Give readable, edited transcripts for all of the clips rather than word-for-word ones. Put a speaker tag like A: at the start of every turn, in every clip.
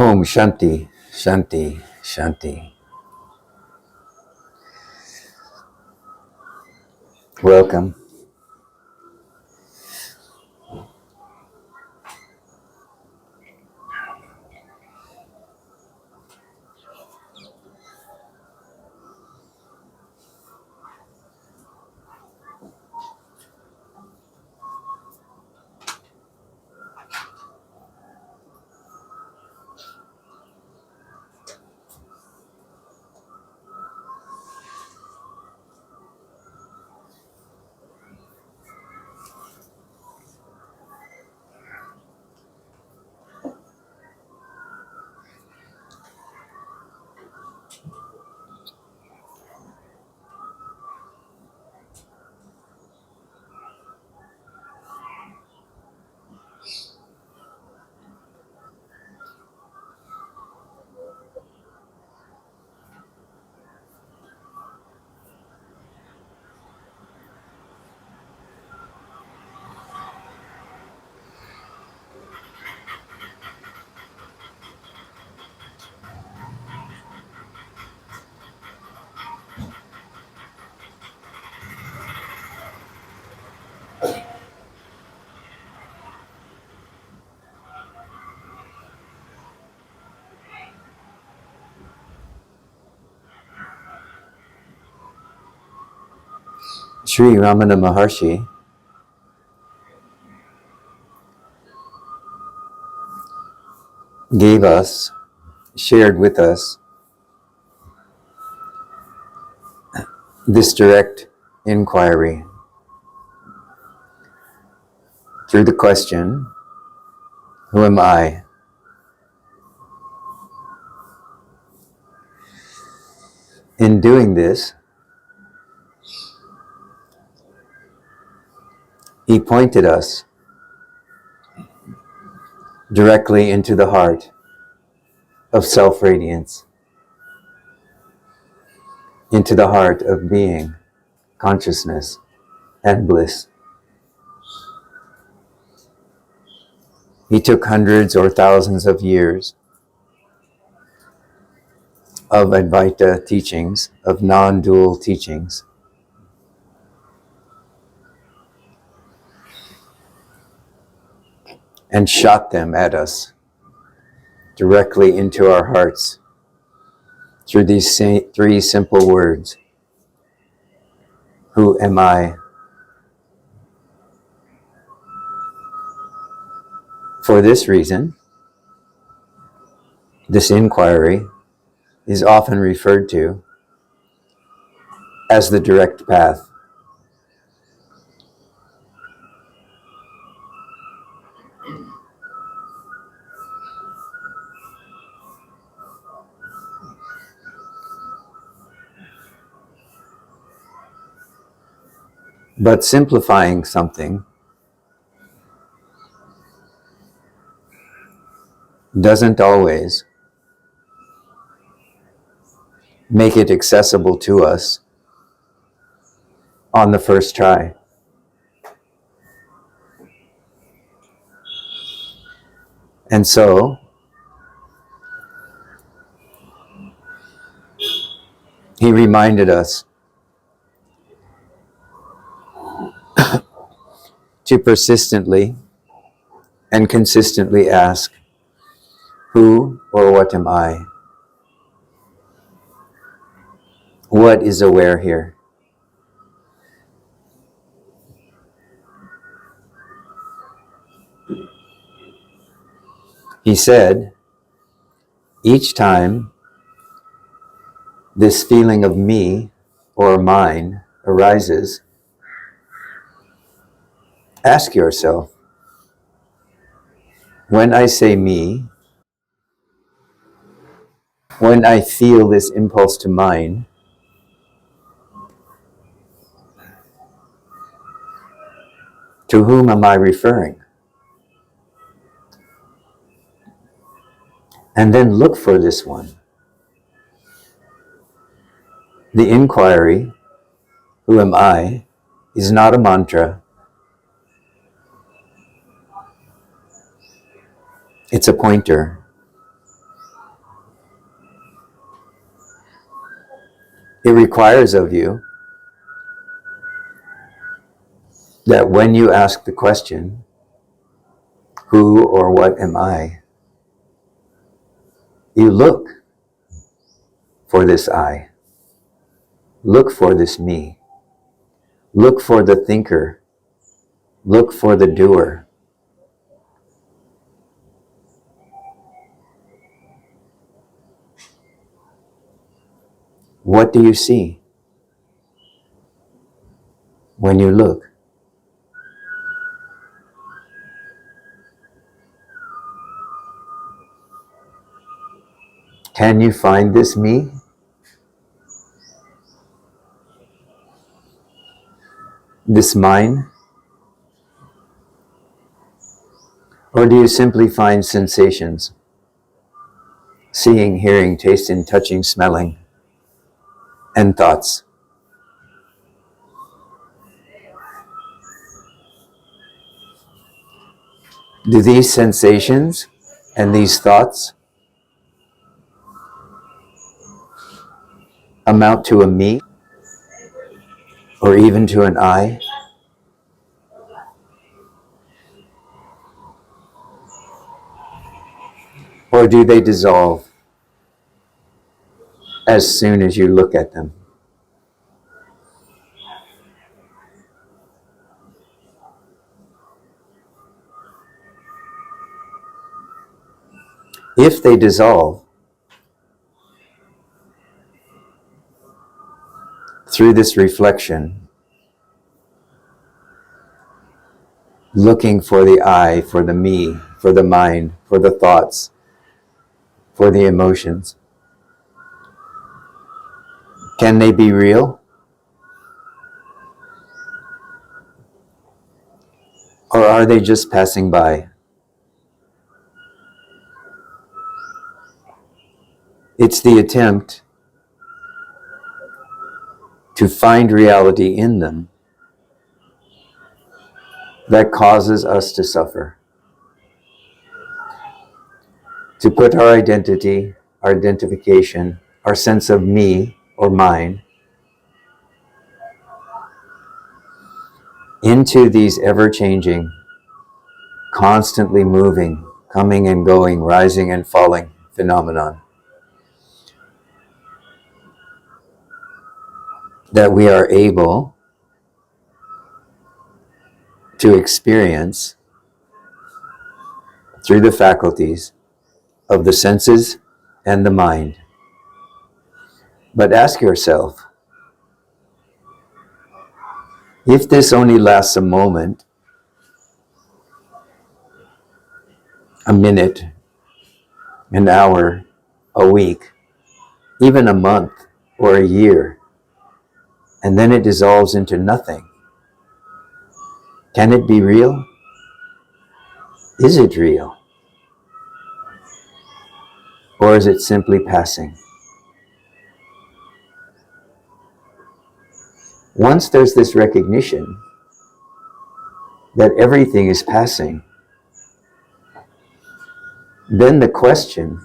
A: Om Shanti, Shanti, Shanti. Welcome. Sri Ramana Maharshi shared with us this direct inquiry through the question, who am I? In doing this, he pointed us directly into the heart of self-radiance, into the heart of being, consciousness, and bliss. He took hundreds or thousands of years of advaita teachings, of non-dual teachings, and shot them at us directly into our hearts through these three simple words. Who am I? For this reason, this inquiry is often referred to as the direct path. But simplifying something doesn't always make it accessible to us on the first try. And so, he reminded us to persistently and consistently ask, who or what am I? What is aware here? He said, each time this feeling of me or mine arises, ask yourself, when I say me, when I feel this impulse to mine, to whom am I referring? And then look for this one. The inquiry, who am I, is not a mantra. It's a pointer. It requires of you that when you ask the question, who or what am I? You look for this I. Look for this me. Look for the thinker. Look for the doer. What do you see when you look? Can you find this me? This mine? Or do you simply find sensations? Seeing, hearing, tasting, touching, smelling, and thoughts. Do these sensations and these thoughts amount to a me or even to an I? Or do they dissolve as soon as you look at them? If they dissolve through this reflection, looking for the I, for the me, for the mind, for the thoughts, for the emotions, can they be real? Or are they just passing by? It's the attempt to find reality in them that causes us to suffer. To put our identity, our identification, our sense of me or mine into these ever-changing, constantly moving, coming and going, rising and falling phenomenon that we are able to experience through the faculties of the senses and the mind. But ask yourself, if this only lasts a moment, a minute, an hour, a week, even a month or a year, and then it dissolves into nothing, can it be real? Is it real? Or is it simply passing? Once there's this recognition that everything is passing, then the question,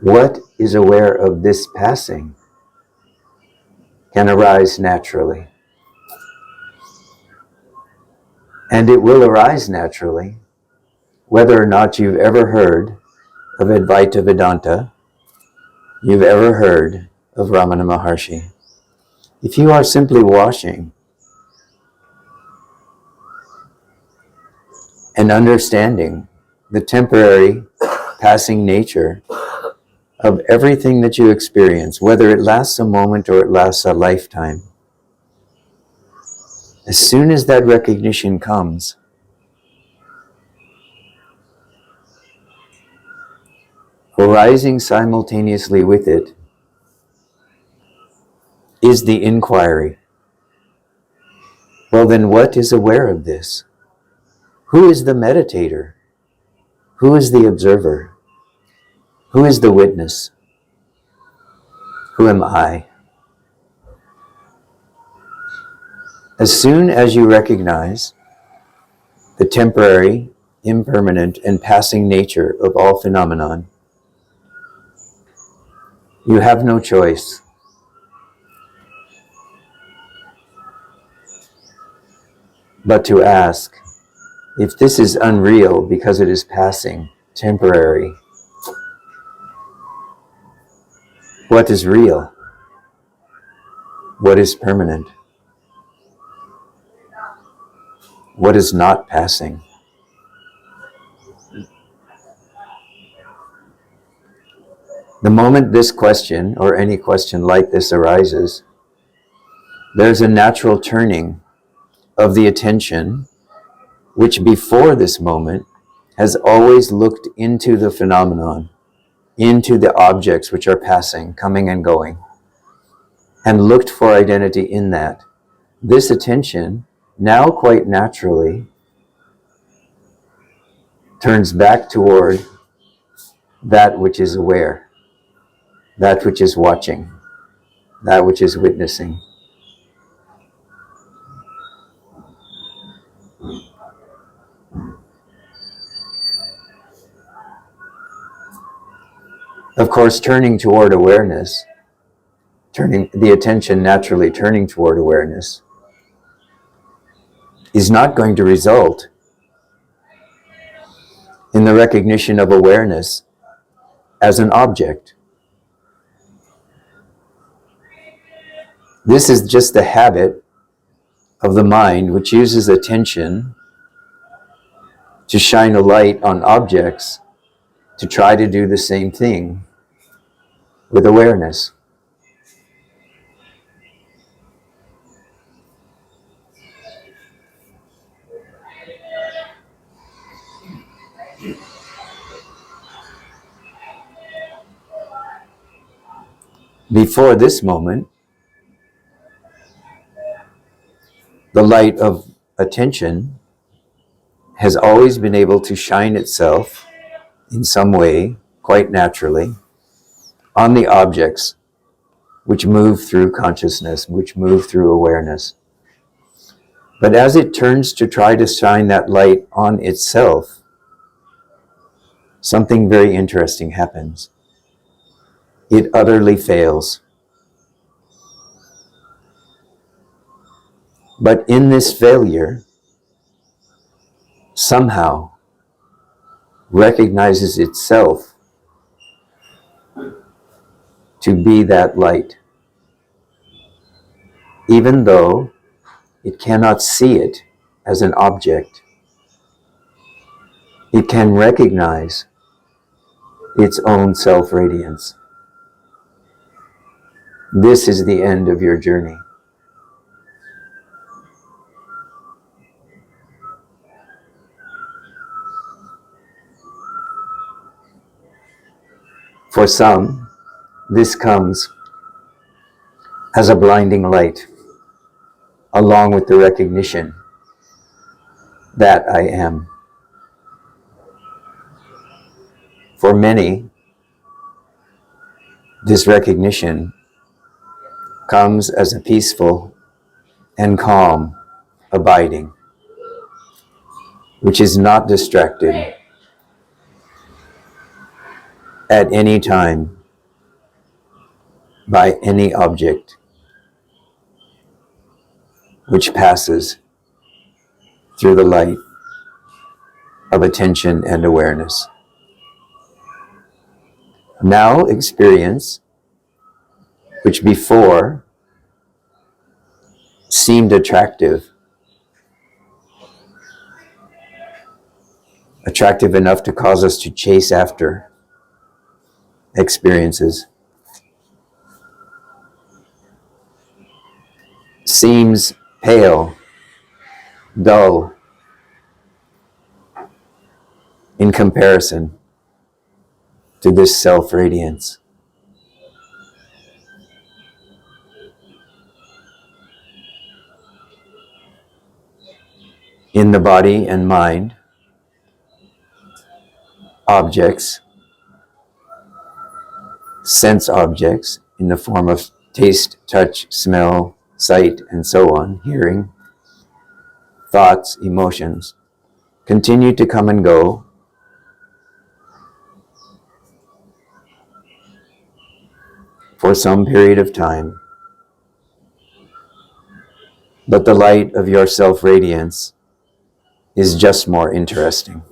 A: what is aware of this passing, can arise naturally. And it will arise naturally, whether or not you've ever heard of Advaita Vedanta, you've ever heard of Ramana Maharshi. If you are simply watching and understanding the temporary passing nature of everything that you experience, whether it lasts a moment or it lasts a lifetime, as soon as that recognition comes, arising simultaneously with it is the inquiry. Well, then what is aware of this? Who is the meditator? Who is the observer? Who is the witness? Who am I? As soon as you recognize the temporary, impermanent, and passing nature of all phenomenon, You have no choice but to ask, if this is unreal because it is passing, temporary, what is real? What is permanent? What is not passing? The moment this question, or any question like this, arises, there's a natural turning of the attention, which before this moment has always looked into the phenomenon, into the objects which are passing, coming and going, and looked for identity in that. This attention now quite naturally turns back toward that which is aware, that which is watching, that which is witnessing. Of course, turning toward awareness, turning the attention naturally turning toward awareness, is not going to result in the recognition of awareness as an object. This is just the habit of the mind which uses attention to shine a light on objects to try to do the same thing with awareness. Before this moment, the light of attention has always been able to shine itself in some way, quite naturally, on the objects which move through consciousness, which move through awareness. But as it turns to try to shine that light on itself, something very interesting happens. It utterly fails. But in this failure, somehow recognizes itself to be that light, even though it cannot see it as an object. It can recognize its own self-radiance. This is the end of your journey. For some, this comes as a blinding light, along with the recognition that I am. For many, this recognition comes as a peaceful and calm abiding, which is not distracted at any time by any object which passes through the light of attention and awareness. Now experience, which before seemed attractive enough to cause us to chase after experiences, seems pale, dull, in comparison to this self-radiance. In the body and mind, objects, sense objects in the form of taste, touch, smell, sight, and so on, hearing, thoughts, emotions, continue to come and go. for some period of time, but the light of your self-radiance is just more interesting.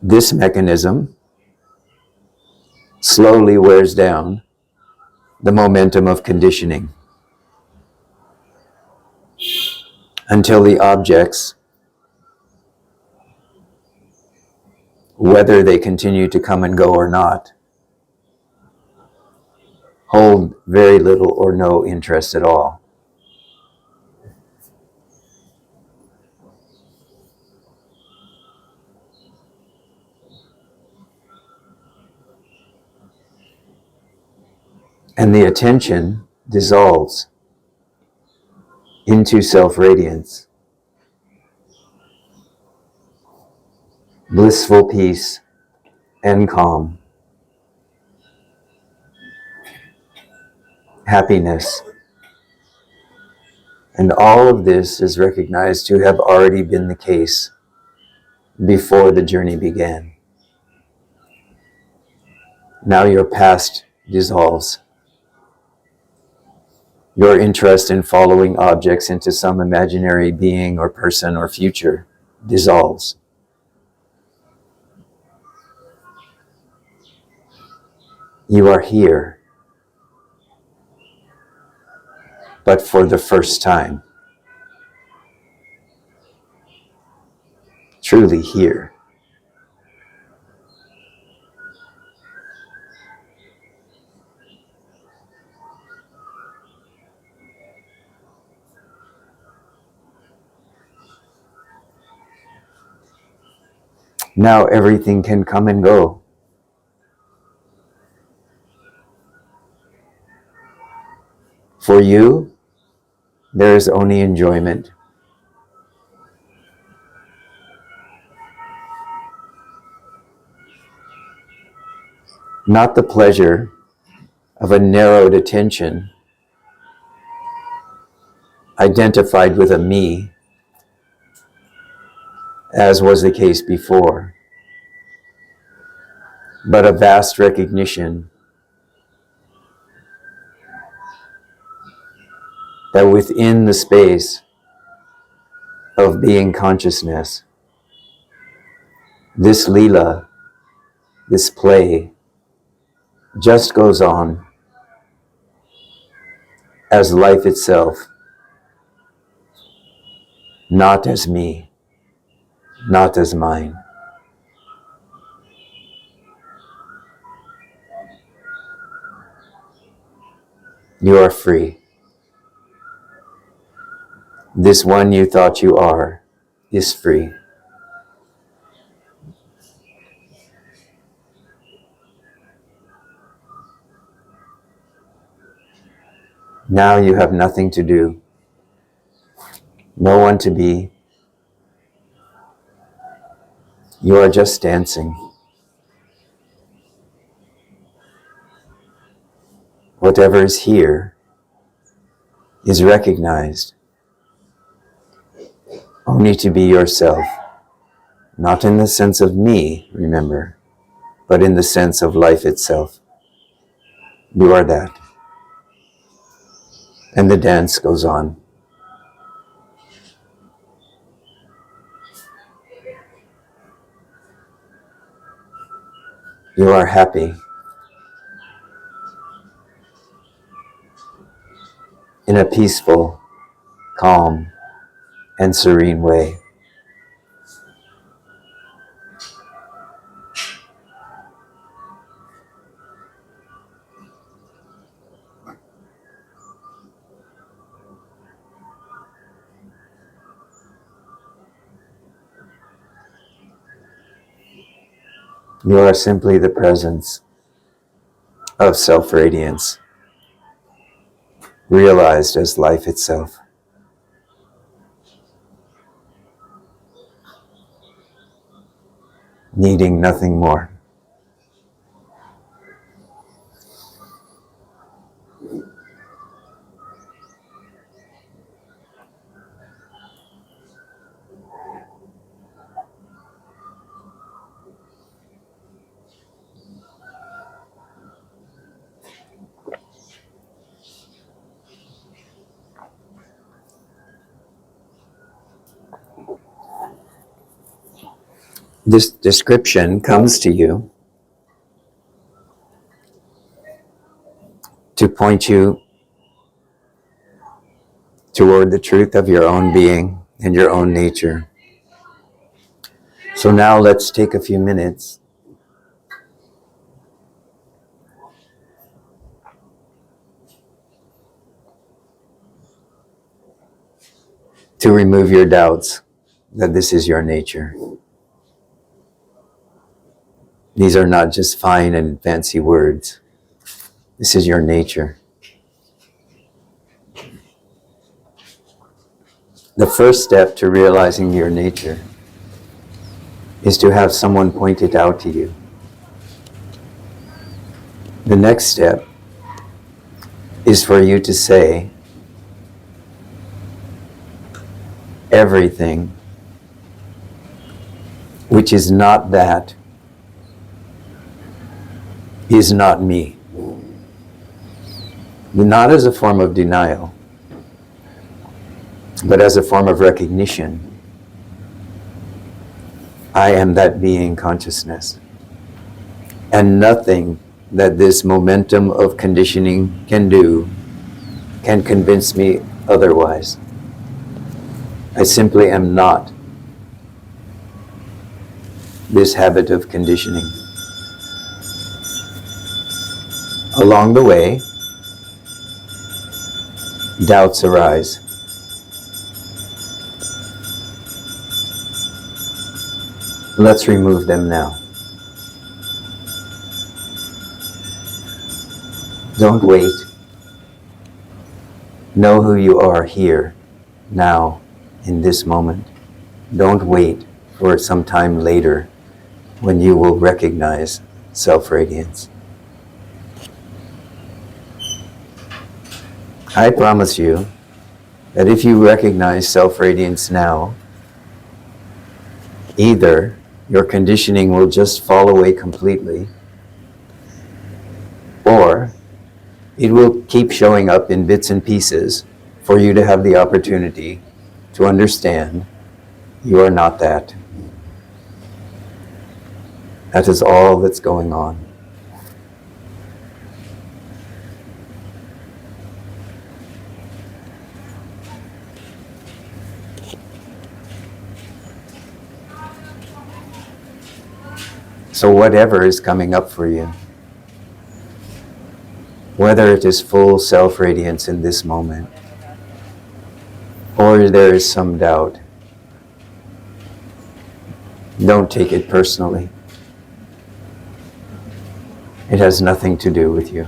A: This mechanism slowly wears down the momentum of conditioning until the objects, whether they continue to come and go or not, hold very little or no interest at all. And the attention dissolves into self-radiance, blissful peace and calm, happiness. And all of this is recognized to have already been the case before the journey began. Now your past dissolves. Your interest in following objects into some imaginary being or person or future dissolves. You are here, but for the first time. Truly here. Now everything can come and go. For you, there is only enjoyment. Not the pleasure of a narrowed attention identified with a me, as was the case before, but a vast recognition that within the space of being consciousness, this Leela, this play, just goes on as life itself, not as me, not as mine. You are free. This one you thought you are is free. Now you have nothing to do, no one to be. You are just dancing. Whatever is here is recognized only to be yourself, not in the sense of me, remember, but in the sense of life itself. You are that. And the dance goes on. You are happy in a peaceful, calm, and serene way. You are simply the presence of self-radiance, realized as life itself. Needing nothing more. this description comes to you to point you toward the truth of your own being and your own nature. So now let's take a few minutes to remove your doubts that this is your nature. These are not just fine and fancy words. This is your nature. The first step to realizing your nature is to have someone point it out to you. The next step is for you to say, everything which is not that is not me. Not as a form of denial, but as a form of recognition. I am that being consciousness. And nothing that this momentum of conditioning can do can convince me otherwise. I simply am not this habit of conditioning. Along the way, doubts arise. Let's remove them now. Don't wait. Know who you are here, now, in this moment. Don't wait for some time later when you will recognize self-radiance. I promise you that if you recognize self-radiance now, either your conditioning will just fall away completely, or it will keep showing up in bits and pieces for you to have the opportunity to understand you are not that. That is all that's going on. So whatever is coming up for you, whether it is full self-radiance in this moment, or there is some doubt, don't take it personally. It has nothing to do with you.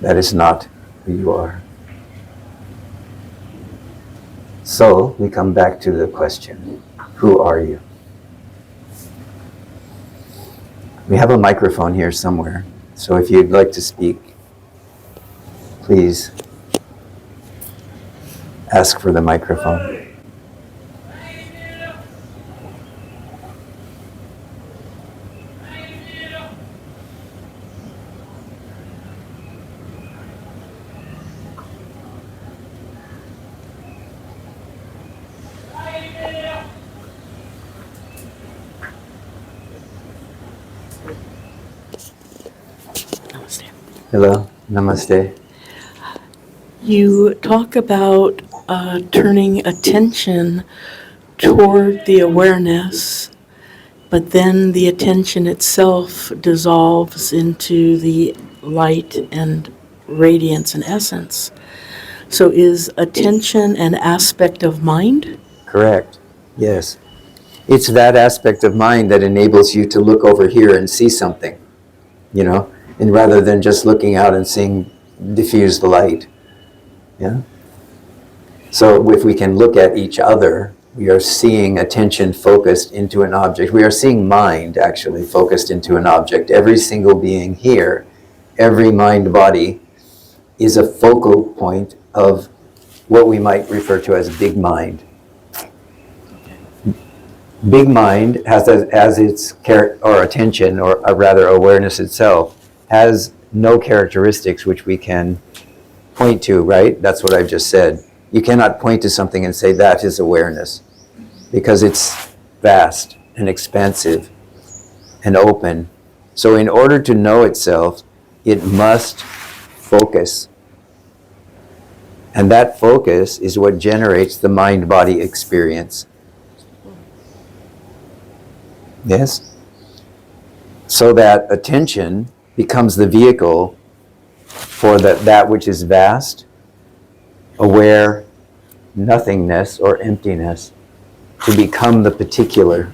A: That is not who you are. So we come back to the question, who are you? We have a microphone here somewhere, so if you'd like to speak, please ask for the microphone.
B: Namaste.
A: Hello, namaste.
B: You talk about turning attention toward the awareness, but then the attention itself dissolves into the light and radiance and essence. So is attention an aspect of mind?
A: Correct. Yes. It's that aspect of mind that enables you to look over here and see something, and rather than just looking out and seeing diffused light. Yeah. So if we can look at each other, we are seeing attention focused into an object. We are seeing mind actually focused into an object. Every single being here, every mind body is a focal point of what we might refer to as big mind. Big mind has as its or attention, or rather awareness itself, has no characteristics which we can point to, right? That's what I've just said. You cannot point to something and say that is awareness. because it's vast and expansive and open. So in order to know itself, it must focus. And that focus is what generates the mind-body experience. Yes? So that attention becomes the vehicle for that which is vast, aware nothingness or emptiness, to become the particular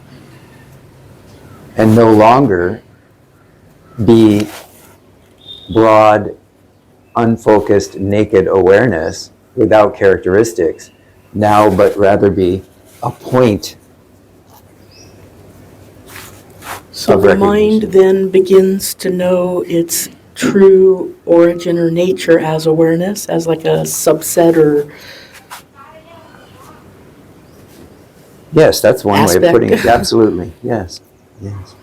A: and no longer be broad, unfocused, naked awareness without characteristics, now but rather be a point.
B: So the mind then begins to know its true origin or nature as awareness, as like a subset or
A: yes, that's one
B: aspect.
A: way of putting it. Absolutely, yes, yes.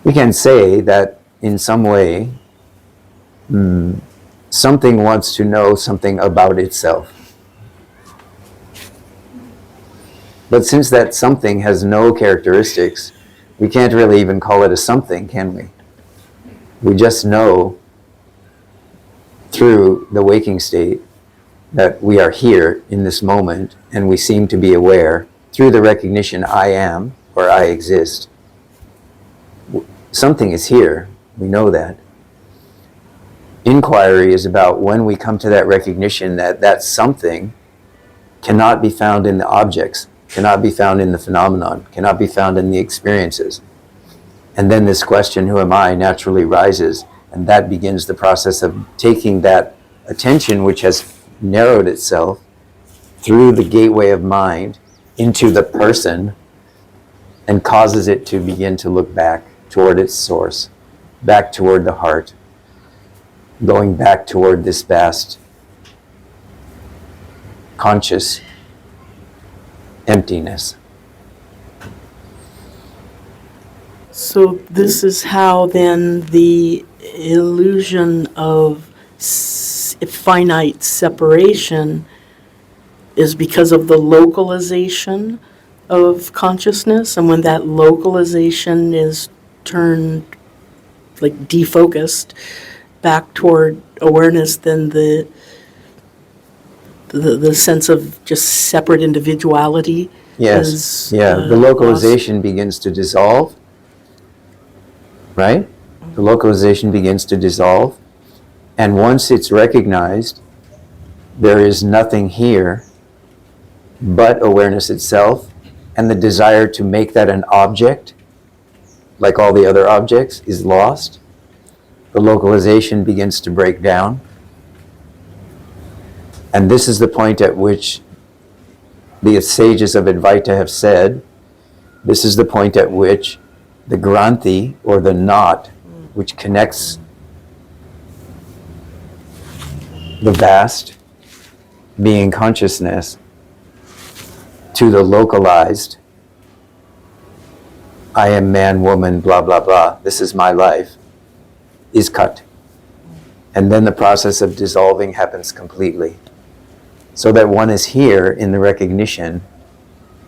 A: We can say that in some way, something wants to know something about itself. But since that something has no characteristics, we can't really even call it a something, can we? We just know through the waking state that we are here in this moment, and we seem to be aware through the recognition I am or I exist. Something is here, we know that. Inquiry is about when we come to that recognition that that something cannot be found in the objects, cannot be found in the phenomenon, cannot be found in the experiences. And then this question, who am I, naturally rises, and that begins the process of taking that attention, which has narrowed itself through the gateway of mind into the person, and causes it to begin to look back toward its source, back toward the heart, going back toward this vast, conscious emptiness.
B: So this is how then the illusion of finite separation is because of the localization of consciousness, and when that localization is turned, like defocused, back toward awareness, then the sense of just separate individuality is
A: the localization begins to dissolve, right? The localization begins to dissolve, and once it's recognized, there is nothing here but awareness itself, and the desire to make that an object, like all the other objects, is lost. The localization begins to break down. And this is the point at which the sages of Advaita have said, this is the point at which the granthi, or the knot, which connects the vast being consciousness to the localized, I am man, woman, blah, blah, blah, this is my life, is cut. And then the process of dissolving happens completely. So that one is here in the recognition,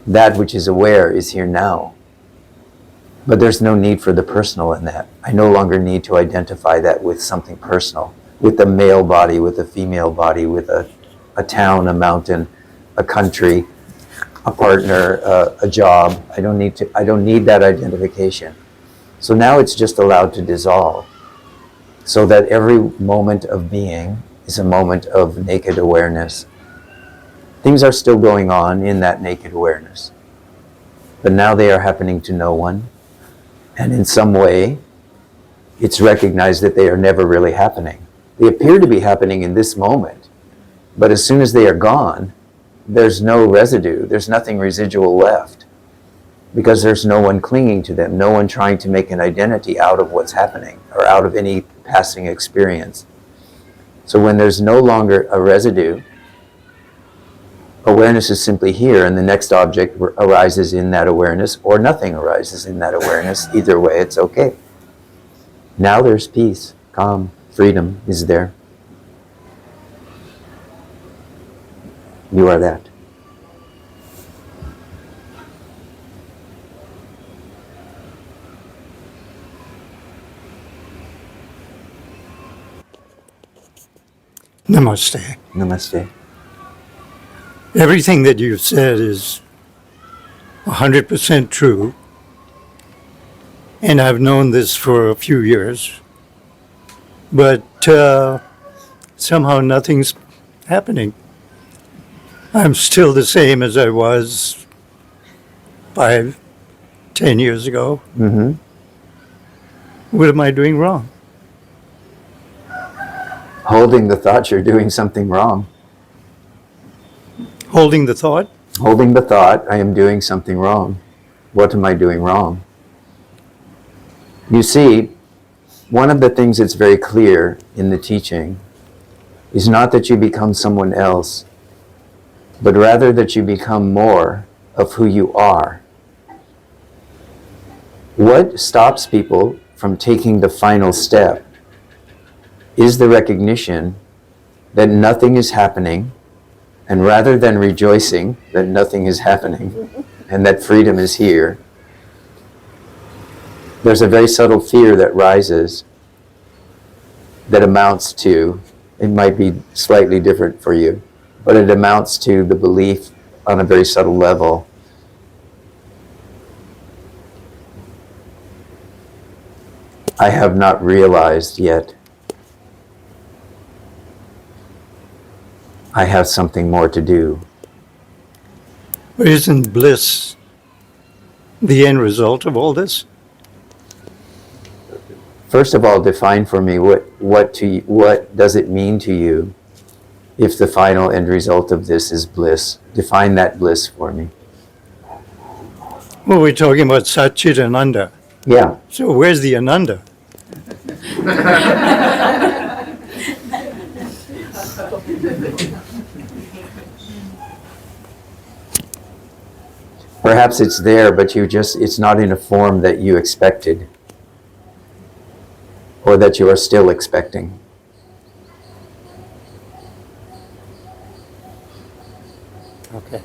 A: that which is aware is here now. But there's no need for the personal in that. I no longer need to identify that with something personal, with a male body, with a female body, with a town, a mountain, a country, a partner, a job. I don't need that identification. So now it's just allowed to dissolve, so that every moment of being is a moment of naked awareness. Things are still going on in that naked awareness, but now they are happening to no one, and in some way it's recognized that they are never really happening. They appear to be happening in this moment, but as soon as they are gone, there's no residue, there's nothing residual left, because there's no one clinging to them, no one trying to make an identity out of what's happening or out of any passing experience. So when there's no longer a residue, awareness is simply here, and the next object arises in that awareness, or nothing arises in that awareness. Either way, it's okay. Now there's peace, calm, freedom is there. You are that.
C: Namaste.
A: Namaste.
C: Everything that you've said is 100% true, and I've known this for a few years, but somehow nothing's happening. I'm still the same as I was 5, 10 years ago.
A: Mm-hmm.
C: What am I doing wrong?
A: Holding the thought you're doing something wrong.
C: Holding the thought?
A: Holding the thought, I am doing something wrong. What am I doing wrong? You see, one of the things that's very clear in the teaching is not that you become someone else, but rather that you become more of who you are. What stops people from taking the final step is the recognition that nothing is happening, and rather than rejoicing that nothing is happening and that freedom is here, there's a very subtle fear that rises that amounts to, it might be slightly different for you, but it amounts to the belief on a very subtle level I have not realized yet. I have something more to do.
C: But isn't bliss the end result of all this?
A: First of all, define for me what does it mean to you if the final end result of this is bliss? Define that bliss for me.
C: Well, we're talking about Sat-Chit Ananda.
A: Yeah.
C: So where's the Ananda?
A: Perhaps it's there, but it's not in a form that you expected or that you are still expecting.
C: Okay.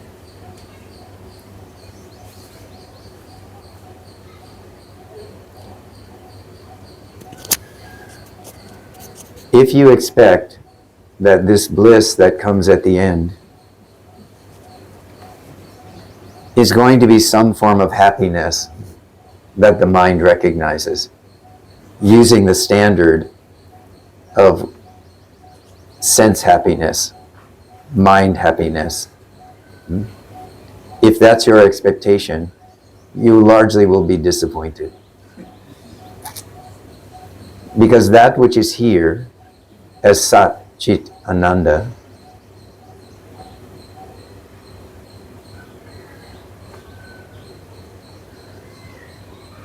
A: If you expect that this bliss that comes at the end is going to be some form of happiness that the mind recognizes, using the standard of sense happiness, mind happiness. If that's your expectation, you largely will be disappointed. Because that which is here as Sat Chit Ananda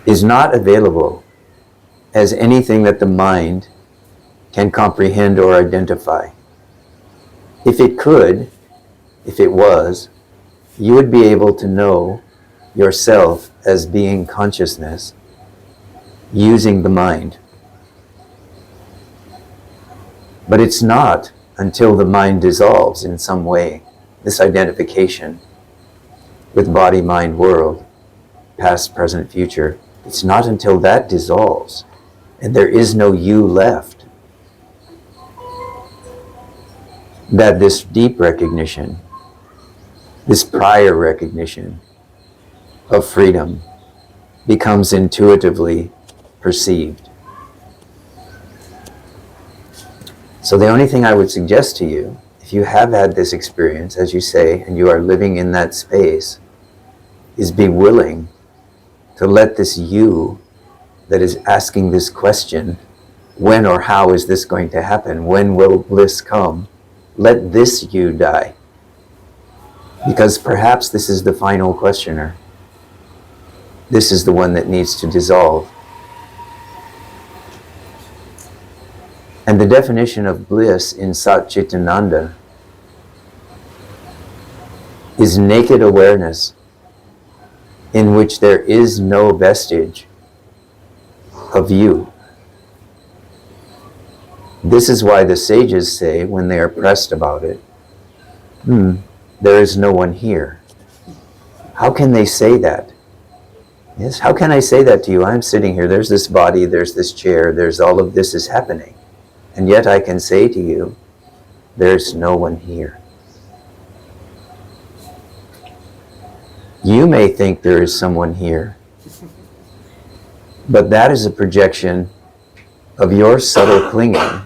A: is not available as anything that the mind can comprehend or identify. If it could, if it was, you would be able to know yourself as being consciousness using the mind. But it's not until the mind dissolves in some way, this identification with body, mind, world, past, present, future. It's not until that dissolves and there is no you left that this deep recognition, this prior recognition of freedom becomes intuitively perceived. So the only thing I would suggest to you, if you have had this experience, as you say, and you are living in that space, is be willing to let this you that is asking this question, when or how is this going to happen? When will bliss come? Let this you die. Because perhaps this is the final questioner. This is the one that needs to dissolve. And the definition of bliss in Sat Chit Ananda is naked awareness in which there is no vestige of you. This is why the sages say, when they are pressed about it, there is no one here. How can they say that? Yes, how can I say that to you? I'm sitting here, there's this body, there's this chair, there's all of this is happening. And yet I can say to you, there's no one here. You may think there is someone here, but that is a projection of your subtle clinging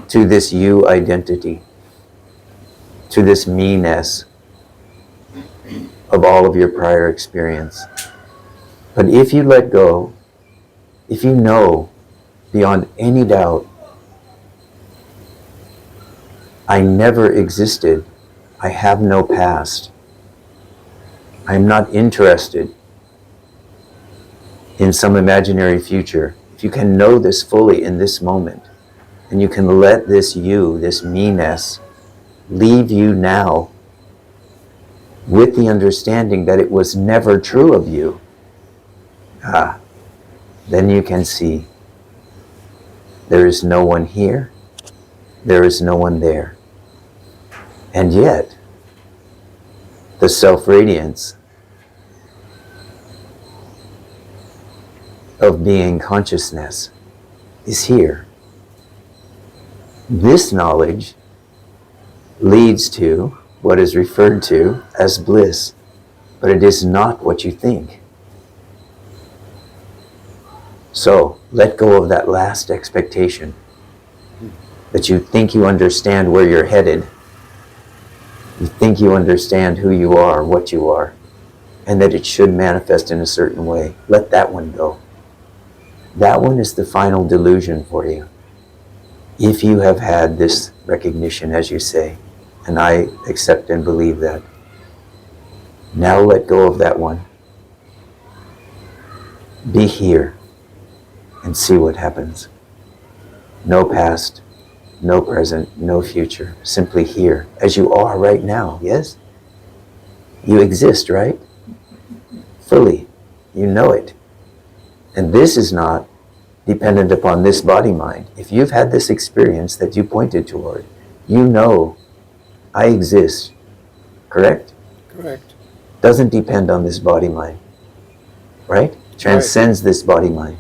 A: to this you identity, to this me-ness of all of your prior experience. But if you let go, if you know beyond any doubt, I never existed, I have no past, I'm not interested in some imaginary future. If you can know this fully in this moment, and you can let this you, this me-ness, leave you now with the understanding that it was never true of you, then you can see there is no one here, there is no one there. And yet, the self-radiance of being consciousness is here. This knowledge leads to what is referred to as bliss, but it is not what you think. So, let go of that last expectation that you think you understand where you're headed. You think you understand who you are, what you are, and that it should manifest in a certain way. Let that one go. That one is the final delusion for you. If you have had this recognition, as you say, and I accept and believe that, now let go of that one. Be here and see what happens. No past, no present, no future. Simply here, as you are right now, yes? You exist, right? Fully. You know it. And this is not dependent upon this body-mind. If you've had this experience that you pointed toward, you know I exist. Correct?
C: Correct.
A: Doesn't depend on this body-mind. Right? Transcends this body-mind.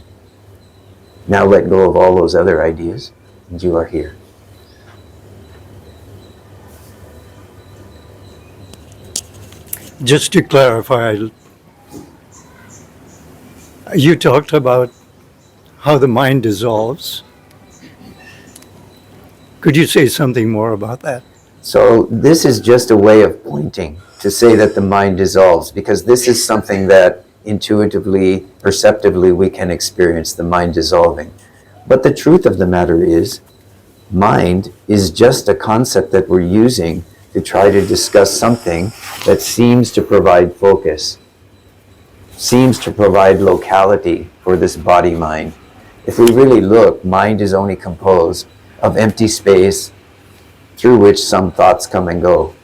A: Now let go of all those other ideas, and you are here.
C: Just to clarify, you talked about how the mind dissolves. Could you say something more about that?
A: So this is just a way of pointing to say that the mind dissolves, because this is something that intuitively, perceptively, we can experience the mind dissolving. But the truth of the matter is, mind is just a concept that we're using to try to discuss something that seems to provide focus, seems to provide locality for this body-mind. If we really look, mind is only composed of empty space through which some thoughts come and go.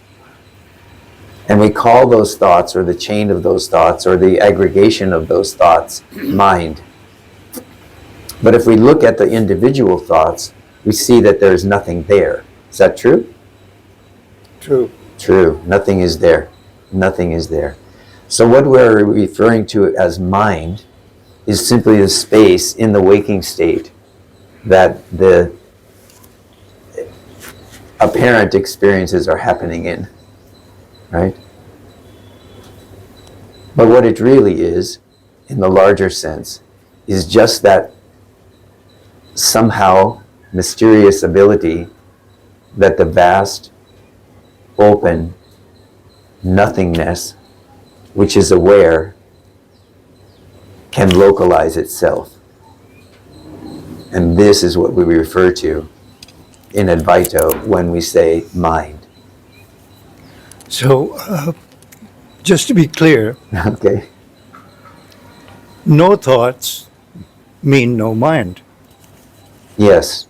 A: And we call those thoughts, or the chain of those thoughts, or the aggregation of those thoughts, mind. But if we look at the individual thoughts, we see that there is nothing there. Is that true?
C: True.
A: True. Nothing is there. Nothing is there. So what we're referring to as mind is simply the space in the waking state that the apparent experiences are happening in. Right? But what it really is, in the larger sense, is just that somehow mysterious ability that the vast, open nothingness, which is aware, can localize itself. And this is what we refer to in Advaita when we say mind.
C: So, just to be clear,
A: Okay.
C: no thoughts mean no mind.
A: Yes.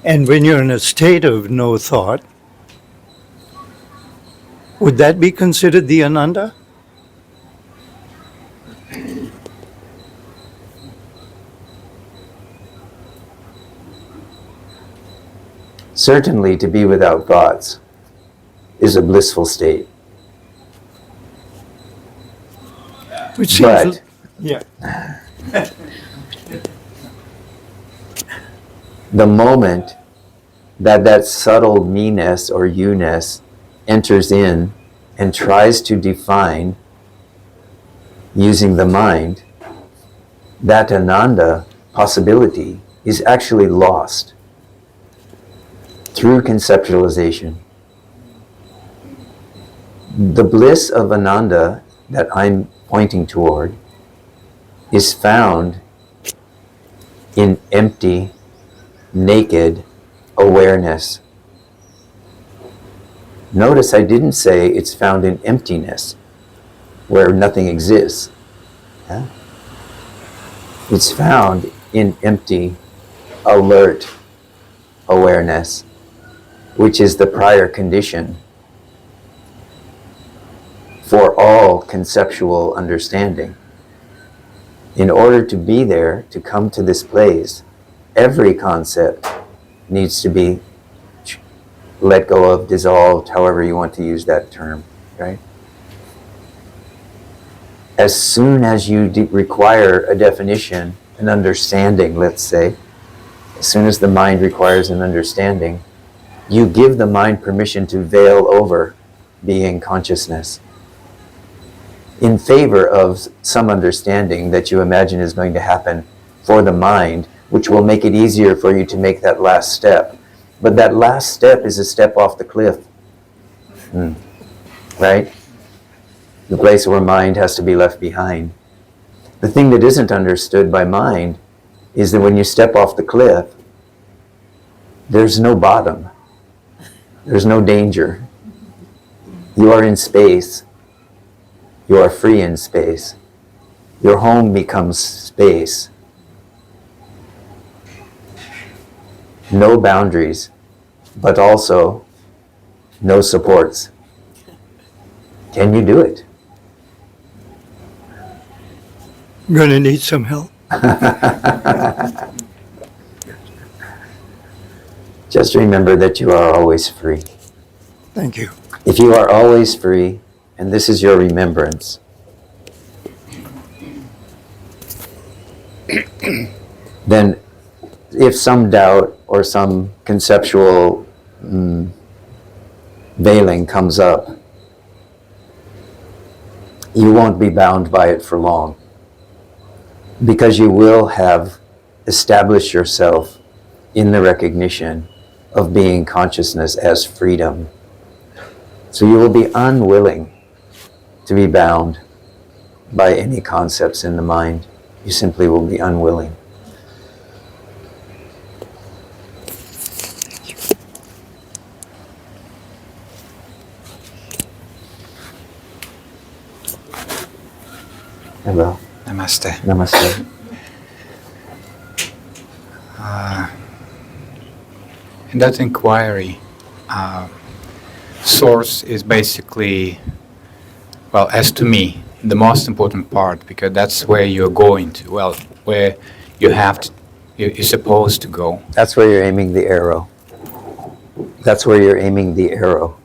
C: And when you're in a state of no thought, would that be considered the Ananda?
A: Certainly to be without thoughts is a blissful state.
C: Which seems,
A: But
C: yeah.
A: the moment that subtle me-ness or you-ness enters in and tries to define using the mind, that ananda possibility is actually lost through conceptualization. The bliss of ananda that I'm pointing toward is found in empty, naked awareness. Notice I didn't say it's found in emptiness, where nothing exists. Yeah? It's found in empty, alert awareness, which is the prior condition for all conceptual understanding. In order to be there, to come to this place, every concept needs to be let go of, dissolved, however you want to use that term, right? As soon as you require a definition, an understanding, let's say, as soon as the mind requires an understanding, you give the mind permission to veil over being consciousness in favor of some understanding that you imagine is going to happen for the mind, which will make it easier for you to make that last step. But that last step is a step off the cliff, right? The place where mind has to be left behind. The thing that isn't understood by mind is that when you step off the cliff, there's no bottom. There's no danger. You are in space. You are free in space. Your home becomes space. No boundaries, but also no supports. Can you do it?
C: I'm going to need some help.
A: Just remember that you are always free.
C: Thank you.
A: If you are always free, and this is your remembrance, then if some doubt or some conceptual veiling comes up, you won't be bound by it for long, because you will have established yourself in the recognition of being consciousness as freedom. So you will be unwilling to be bound by any concepts in the mind. You simply will be unwilling. Hello.
D: Namaste.
A: Namaste.
D: In that inquiry, source is basically, well, as to me, the most important part, because that's where you're going to, well, where you have to, you're supposed to go.
A: That's where you're aiming the arrow. That's where you're aiming the arrow.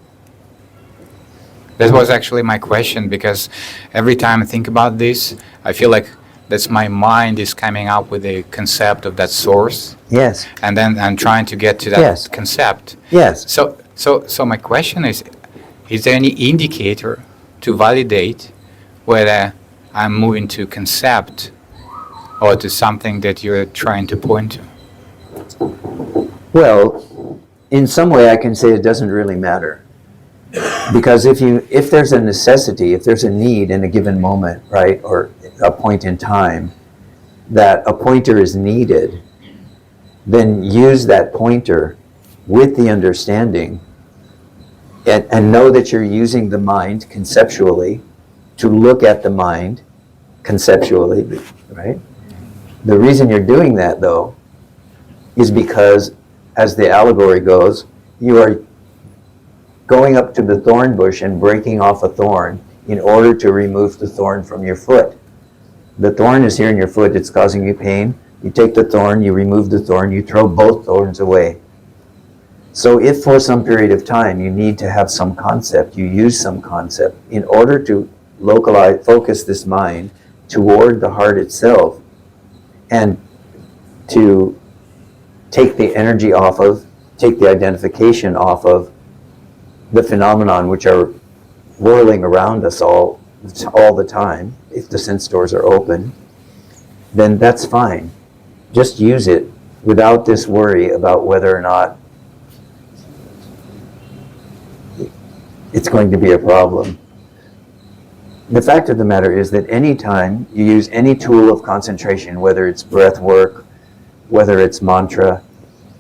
D: That was actually my question, because every time I think about this, I feel like that's my mind is coming up with a concept of that source.
A: Yes.
D: And then I'm trying to get to that
A: Yes.
D: concept.
A: Yes.
D: So my question is there any indicator to validate whether I'm moving to concept or to something that you're trying to point to?
A: Well, in some way I can say it doesn't really matter. Because if there's a necessity, if there's a need in a given moment, right, or a point in time, that a pointer is needed, then use that pointer with the understanding and know that you're using the mind conceptually to look at the mind conceptually, right? The reason you're doing that, though, is because, as the allegory goes, you are going up to the thorn bush and breaking off a thorn in order to remove the thorn from your foot. The thorn is here in your foot, it's causing you pain. You take the thorn, you remove the thorn, you throw both thorns away. So if for some period of time you need to have some concept, you use some concept in order to focus this mind toward the heart itself and to take the energy off of, take the identification off of the phenomenon which are whirling around us all the time, if the sense doors are open, then that's fine. Just use it without this worry about whether or not it's going to be a problem. The fact of the matter is that any time you use any tool of concentration, whether it's breath work, whether it's mantra,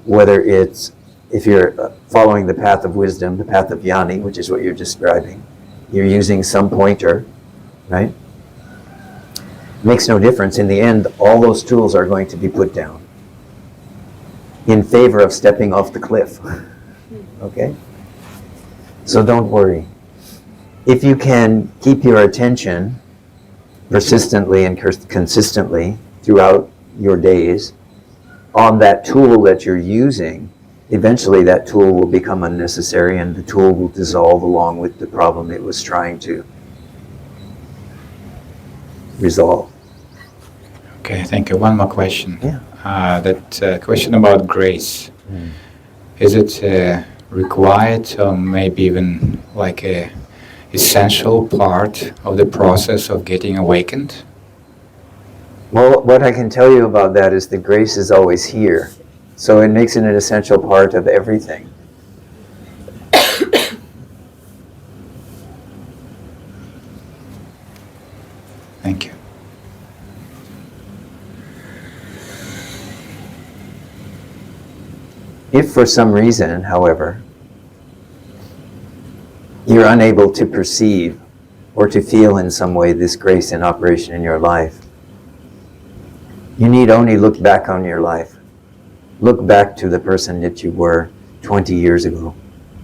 A: whether it's, if you're following the path of wisdom, the path of jnani, which is what you're describing, you're using some pointer, right? Makes no difference. In the end, all those tools are going to be put down in favor of stepping off the cliff. Okay? So don't worry. If you can keep your attention persistently and consistently throughout your days on that tool that you're using, eventually that tool will become unnecessary and the tool will dissolve along with the problem it was trying to resolve.
D: Okay, thank you. One more question.
A: Yeah.
D: That question about grace. Is it required or maybe even like a essential part of the process of getting awakened?
A: Well, what I can tell you about that is that grace is always here. So it makes it an essential part of everything.
D: Thank you.
A: If for some reason, however, you're unable to perceive or to feel in some way this grace in operation in your life, you need only look back on your life. Look back to the person that you were 20 years ago,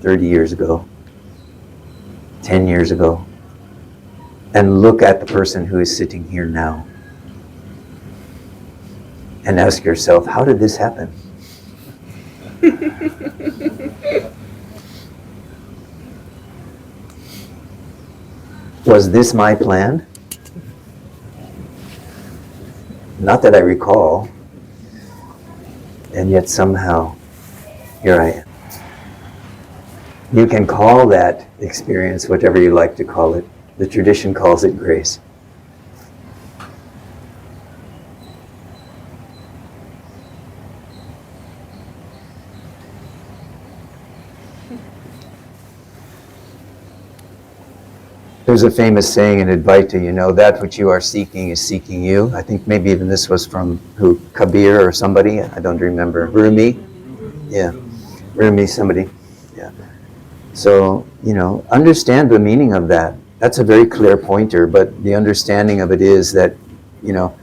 A: 30 years ago, 10 years ago, and look at the person who is sitting here now. And ask yourself, how did this happen? Was this my plan? Not that I recall. And yet somehow, here I am. You can call that experience whatever you like to call it. The tradition calls it grace. There's a famous saying in Advaita, you know, that which you are seeking is seeking you. I think maybe even this was from Kabir or somebody, I don't remember. Rumi? Yeah, Rumi, somebody. Yeah. So, you know, understand the meaning of that. That's a very clear pointer, but the understanding of it is that, you know,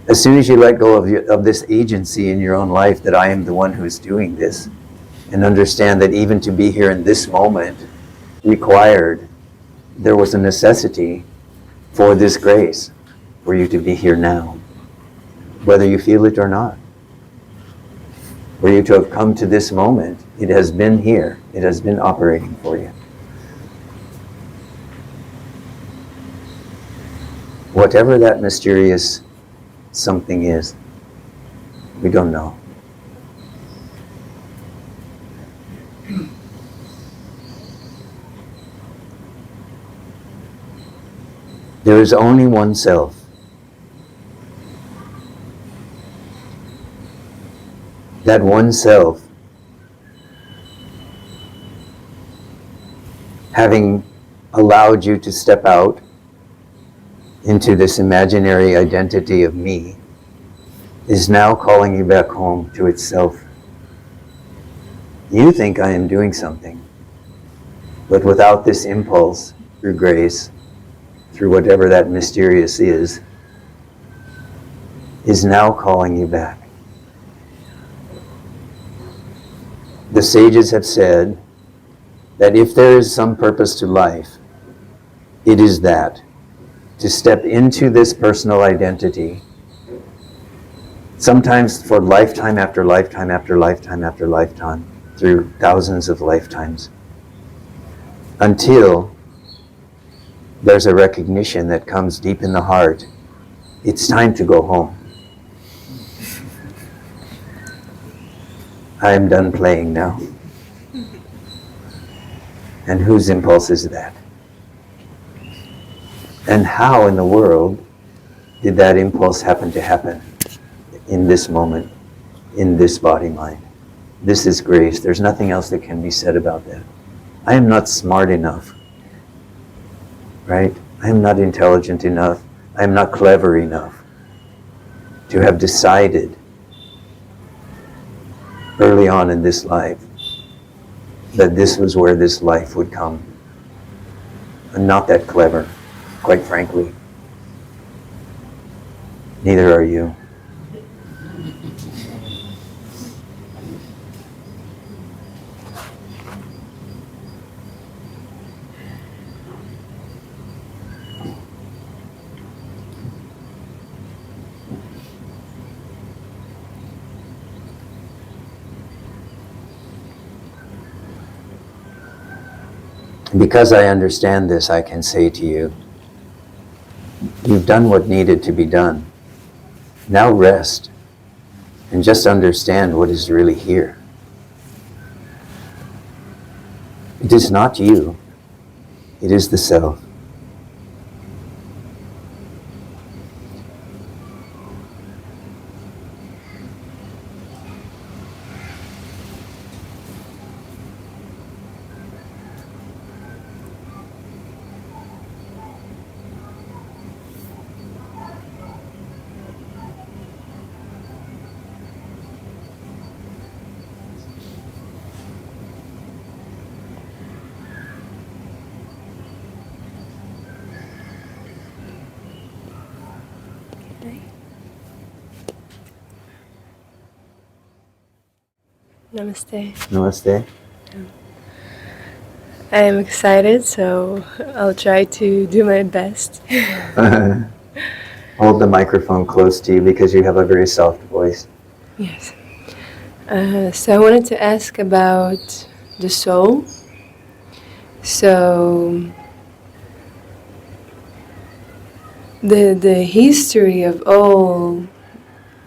A: as soon as you let go of this agency in your own life, that I am the one who is doing this, and understand that even to be here in this moment required, there was a necessity for this grace, for you to be here now, whether you feel it or not. For you to have come to this moment, it has been here, it has been operating for you. Whatever that mysterious something is, we don't know. There is only one self. That one self, having allowed you to step out into this imaginary identity of me, is now calling you back home to itself. You think I am doing something, but without this impulse, through grace, through whatever that mysterious is now calling you back. The sages have said that if there is some purpose to life, it is that, to step into this personal identity, sometimes for lifetime after lifetime after lifetime after lifetime, through thousands of lifetimes, until there's a recognition that comes deep in the heart. It's time to go home. I am done playing now. And whose impulse is that? And how in the world did that impulse happen to happen in this moment, in this body-mind? This is grace. There's nothing else that can be said about that. I am not smart enough, right? I am not intelligent enough. I am not clever enough to have decided early on in this life that this was where this life would come. I'm not that clever, quite frankly. Neither are you. Because I understand this, I can say to you, you've done what needed to be done. Now rest and just understand what is really here. It is not you, it is the self.
E: Namaste.
A: Namaste.
E: I am excited, so I'll try to do my best.
A: Hold the microphone close to you because you have a very soft voice.
E: Yes. So I wanted to ask about the soul. So the history of all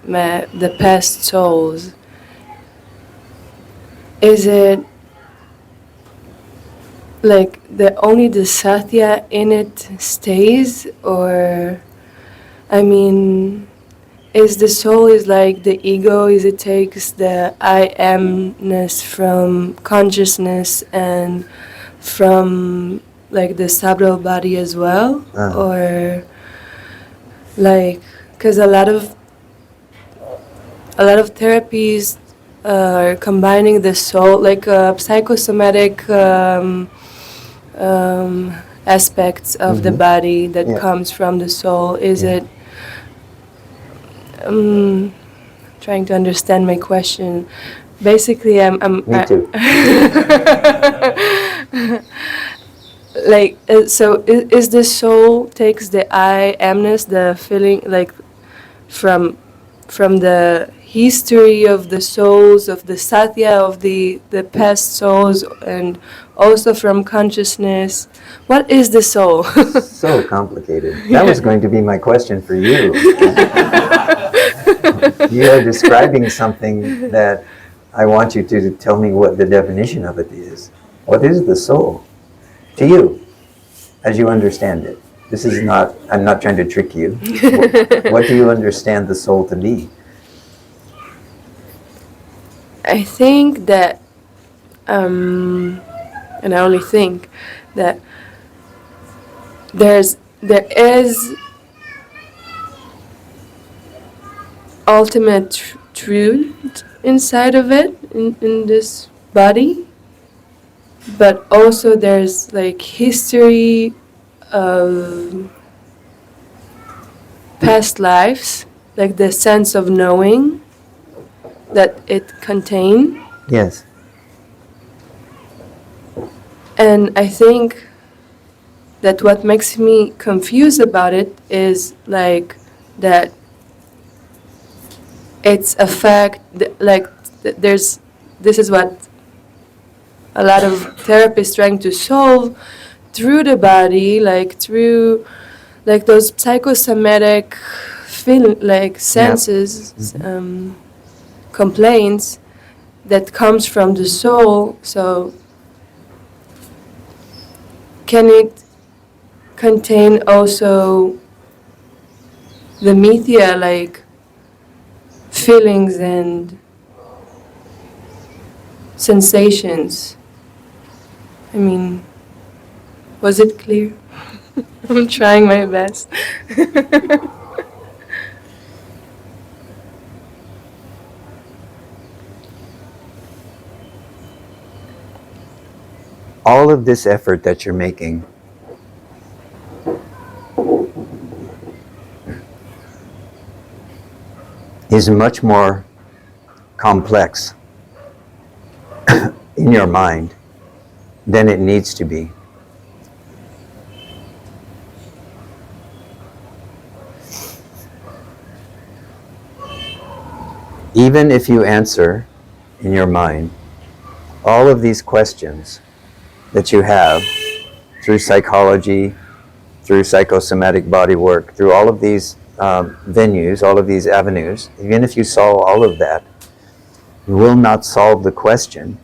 E: the past souls, is it like only the satya in it stays, or I mean, is the soul is like the ego, is it takes the I amness from consciousness and from like the subtle body as well? Or like, because a lot of therapies are combining the soul, like psychosomatic aspects of the body that comes from the soul. Is it trying to understand my question? Basically,
A: Me too.
E: like, so is the soul takes the I amness, the feeling, like from the history of the souls, of the satya, of the past souls, and also from consciousness. What is the soul?
A: So complicated. That was going to be my question for you. You are describing something that I want you to tell me what the definition of it is. What is the soul to you, as you understand it? This is not, I'm not trying to trick you. What do you understand the soul to be?
E: I think that, and I only think that there is ultimate truth inside of it, in this body, but also there's like history of past lives, like the sense of knowing that it contains.
A: Yes.
E: And I think that what makes me confused about it is like that it's a fact, like this is what a lot of therapists trying to solve through the body, like through like those psychosomatic feel like senses, complaints that comes from the soul. So can it contain also the mithya, like feelings and sensations? I mean, was it clear? I'm trying my best.
A: All of this effort that you're making is much more complex in your mind than it needs to be. Even if you answer in your mind all of these questions that you have through psychology, through psychosomatic body work, through all of these venues, all of these avenues, even if you solve all of that, you will not solve the question,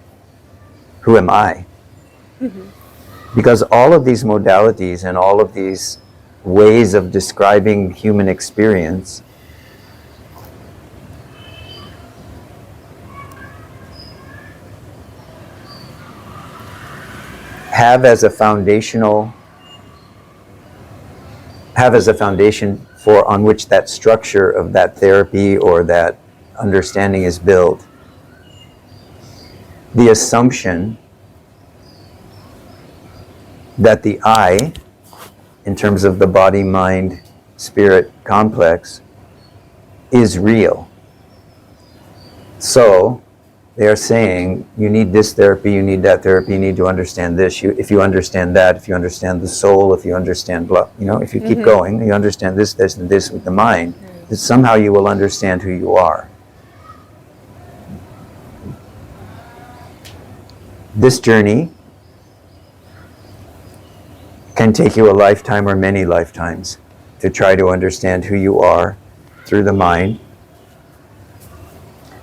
A: who am I? Because all of these modalities and all of these ways of describing human experience have as a foundation for on which that structure of that therapy or that understanding is built, the assumption that the I, in terms of the body, mind, spirit complex, is real. So they are saying, you need this therapy, you need that therapy, you need to understand this. If you understand that, if you understand the soul, if you understand, if you keep going, you understand this, this, and this with the mind, that somehow you will understand who you are. This journey can take you a lifetime or many lifetimes to try to understand who you are through the mind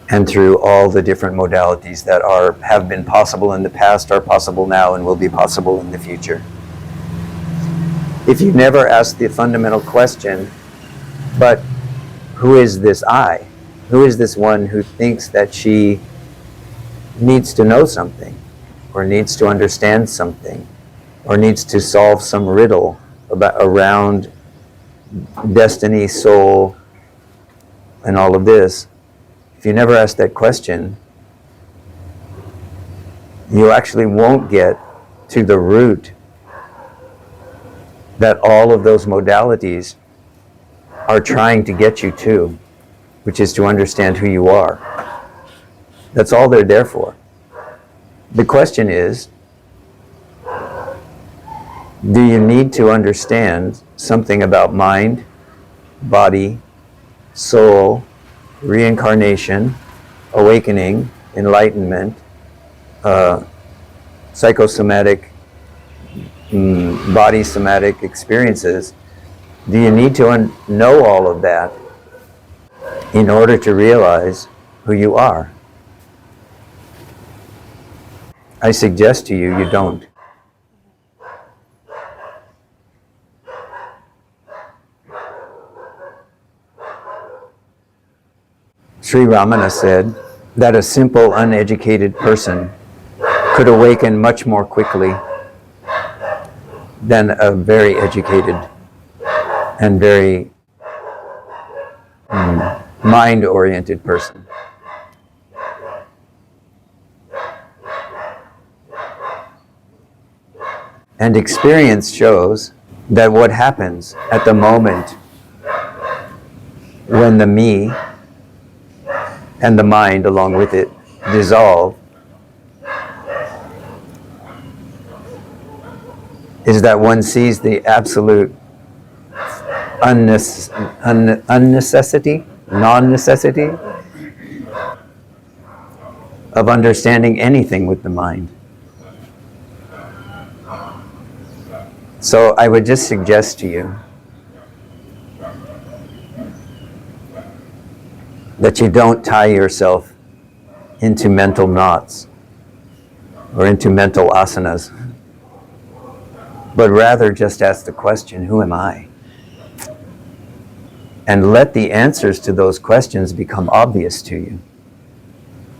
A: and through all the different modalities that have been possible in the past, are possible now, and will be possible in the future. If you never ask the fundamental question, but who is this I? Who is this one who thinks that she needs to know something, or needs to understand something, or needs to solve some riddle around destiny, soul, and all of this? If you never ask that question, you actually won't get to the root that all of those modalities are trying to get you to, which is to understand who you are. That's all they're there for. The question is, do you need to understand something about mind, body, soul, reincarnation, awakening, enlightenment, psychosomatic, body somatic experiences? Do you need to know all of that in order to realize who you are? I suggest to you, you don't. Sri Ramana said that a simple, uneducated person could awaken much more quickly than a very educated and very mind-oriented person. And experience shows that what happens at the moment when the me and the mind along with it dissolve is that one sees the absolute non-necessity of understanding anything with the mind, So I would just suggest to you that you don't tie yourself into mental knots or into mental asanas, but rather just ask the question, who am I? And let the answers to those questions become obvious to you.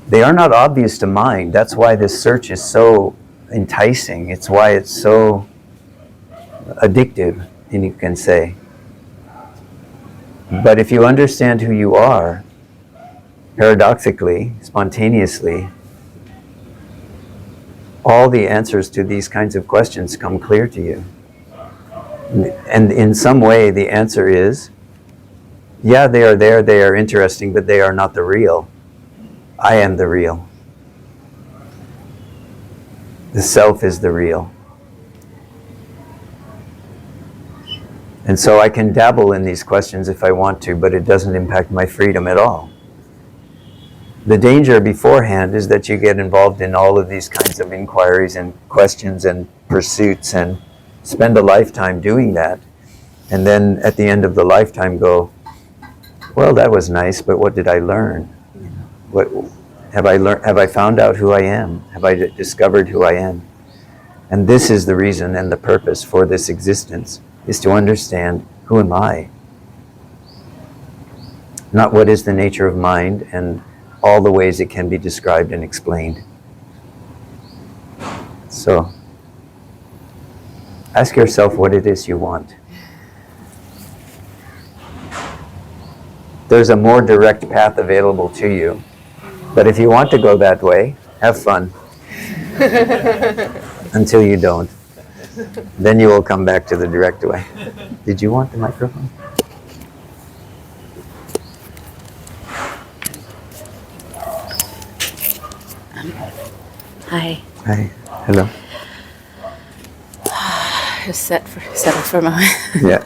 A: They are not obvious to mind. That's why this search is so enticing. It's why it's so addictive, and you can say. But if you understand who you are, paradoxically, spontaneously, all the answers to these kinds of questions come clear to you. And in some way, the answer is, yeah, they are there, they are interesting, but they are not the real. I am the real. The self is the real. And so I can dabble in these questions if I want to, but it doesn't impact my freedom at all. The danger beforehand is that you get involved in all of these kinds of inquiries and questions and pursuits and spend a lifetime doing that. And then at the end of the lifetime go, well, that was nice, but what did I learn? What have I learned? Have I found out who I am? Have I discovered who I am? And this is the reason and the purpose for this existence, is to understand, who am I? Not what is the nature of mind and all the ways it can be described and explained. So, ask yourself what it is you want. There's a more direct path available to you. But if you want to go that way, have fun. Until you don't. Then you will come back to the direct way. Did you want the microphone?
F: Hi.
A: Hi. Hello.
F: Just settle for a moment.
A: Yeah.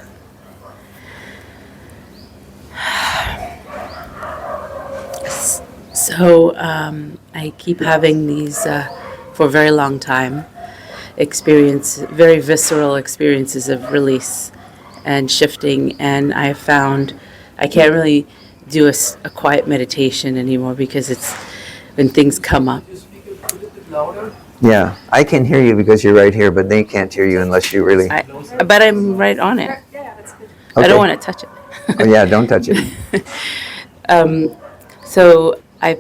F: So I keep having these, for a very long time, very visceral experiences of release and shifting, and I found I can't really do a quiet meditation anymore because it's when things come up.
A: Yeah. I can hear you because you're right here, but they can't hear you unless you really...
F: But I'm right on it. I
A: Okay.
F: don't want to touch it.
A: Oh yeah, don't touch it.
F: So I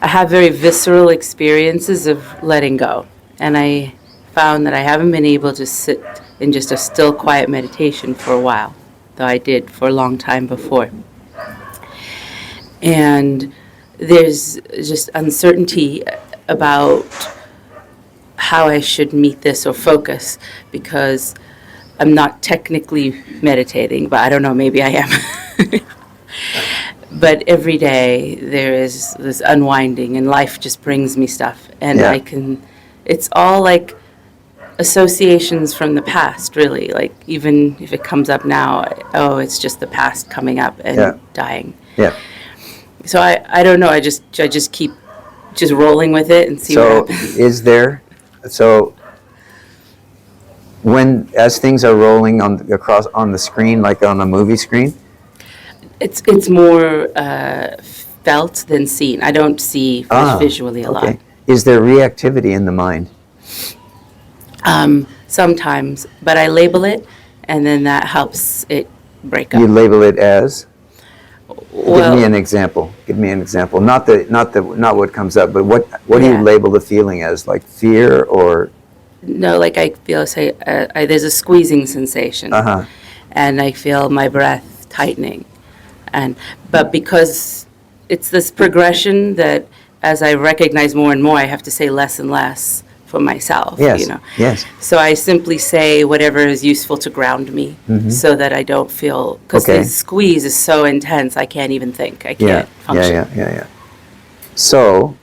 F: have very visceral experiences of letting go. And I found that I haven't been able to sit in just a still, quiet meditation for a while, though I did for a long time before. And there's just uncertainty about how I should meet this or focus, because I'm not technically meditating, but I don't know, maybe I am. But every day there is this unwinding, and life just brings me stuff. And
A: Yeah.
F: it's all like associations from the past, really. Like, even if it comes up now, it's just the past coming up and dying.
A: Yeah.
F: So I don't know, I just keep just rolling with it and see what happens.
A: As things are rolling on the screen, like on a movie screen,
F: It's more felt than seen. I don't see visually a lot.
A: Is there reactivity in the mind?
F: Sometimes, but I label it, and then that helps it break
A: You
F: up.
A: label it as?
F: Well,
A: Give me an example. Not what comes up, but what do you
F: Yeah.
A: label the feeling as? Like fear or?
F: no, like I feel, there's a squeezing sensation,
A: Uh-huh.
F: and I feel my breath tightening, but because it's this progression that as I recognize more and more, I have to say less and less for myself.
A: Yes. Yes.
F: So I simply say whatever is useful to ground me, so that I don't feel, because
A: Okay.
F: the squeeze is so intense, I can't even think. I can't function.
A: Yeah. So,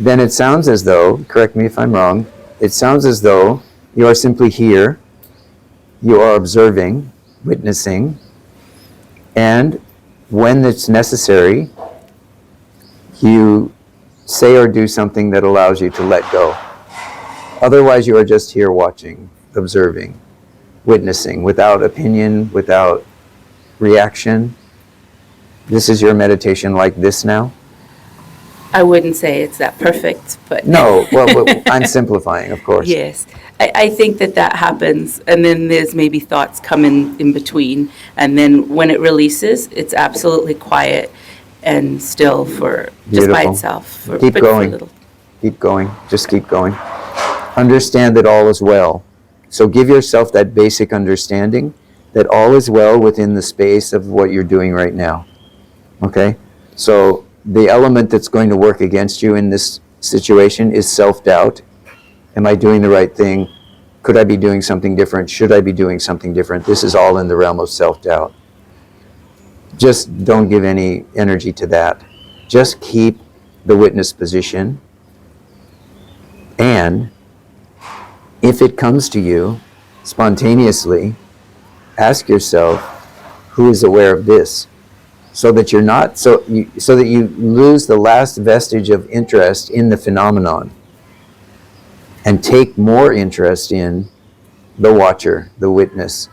A: then it sounds as though, correct me if I'm wrong, it sounds as though you are simply here, you are observing, witnessing, and when it's necessary, you say or do something that allows you to let go. Otherwise, you are just here watching, observing, witnessing, without opinion, without reaction. This is your meditation like this now?
F: I wouldn't say it's that perfect, but.
A: No, well, I'm simplifying, of course.
F: Yes. I think that happens, and then there's maybe thoughts come in between, and then when it releases, it's absolutely quiet and still for, just by
A: Beautiful.
F: itself.
A: Keep
F: but
A: going.
F: For a little.
A: Keep going. Just keep going. Understand that all is well. So give yourself that basic understanding that all is well within the space of what you're doing right now. Okay? So the element that's going to work against you in this situation is self-doubt. Am I doing the right thing? Could I be doing something different? Should I be doing something different? This is all in the realm of self-doubt. Just don't give any energy to that. Just keep the witness position. And if it comes to you spontaneously, ask yourself, who is aware of this? So that you're not, so that you lose the last vestige of interest in the phenomenon and take more interest in the watcher, the witness.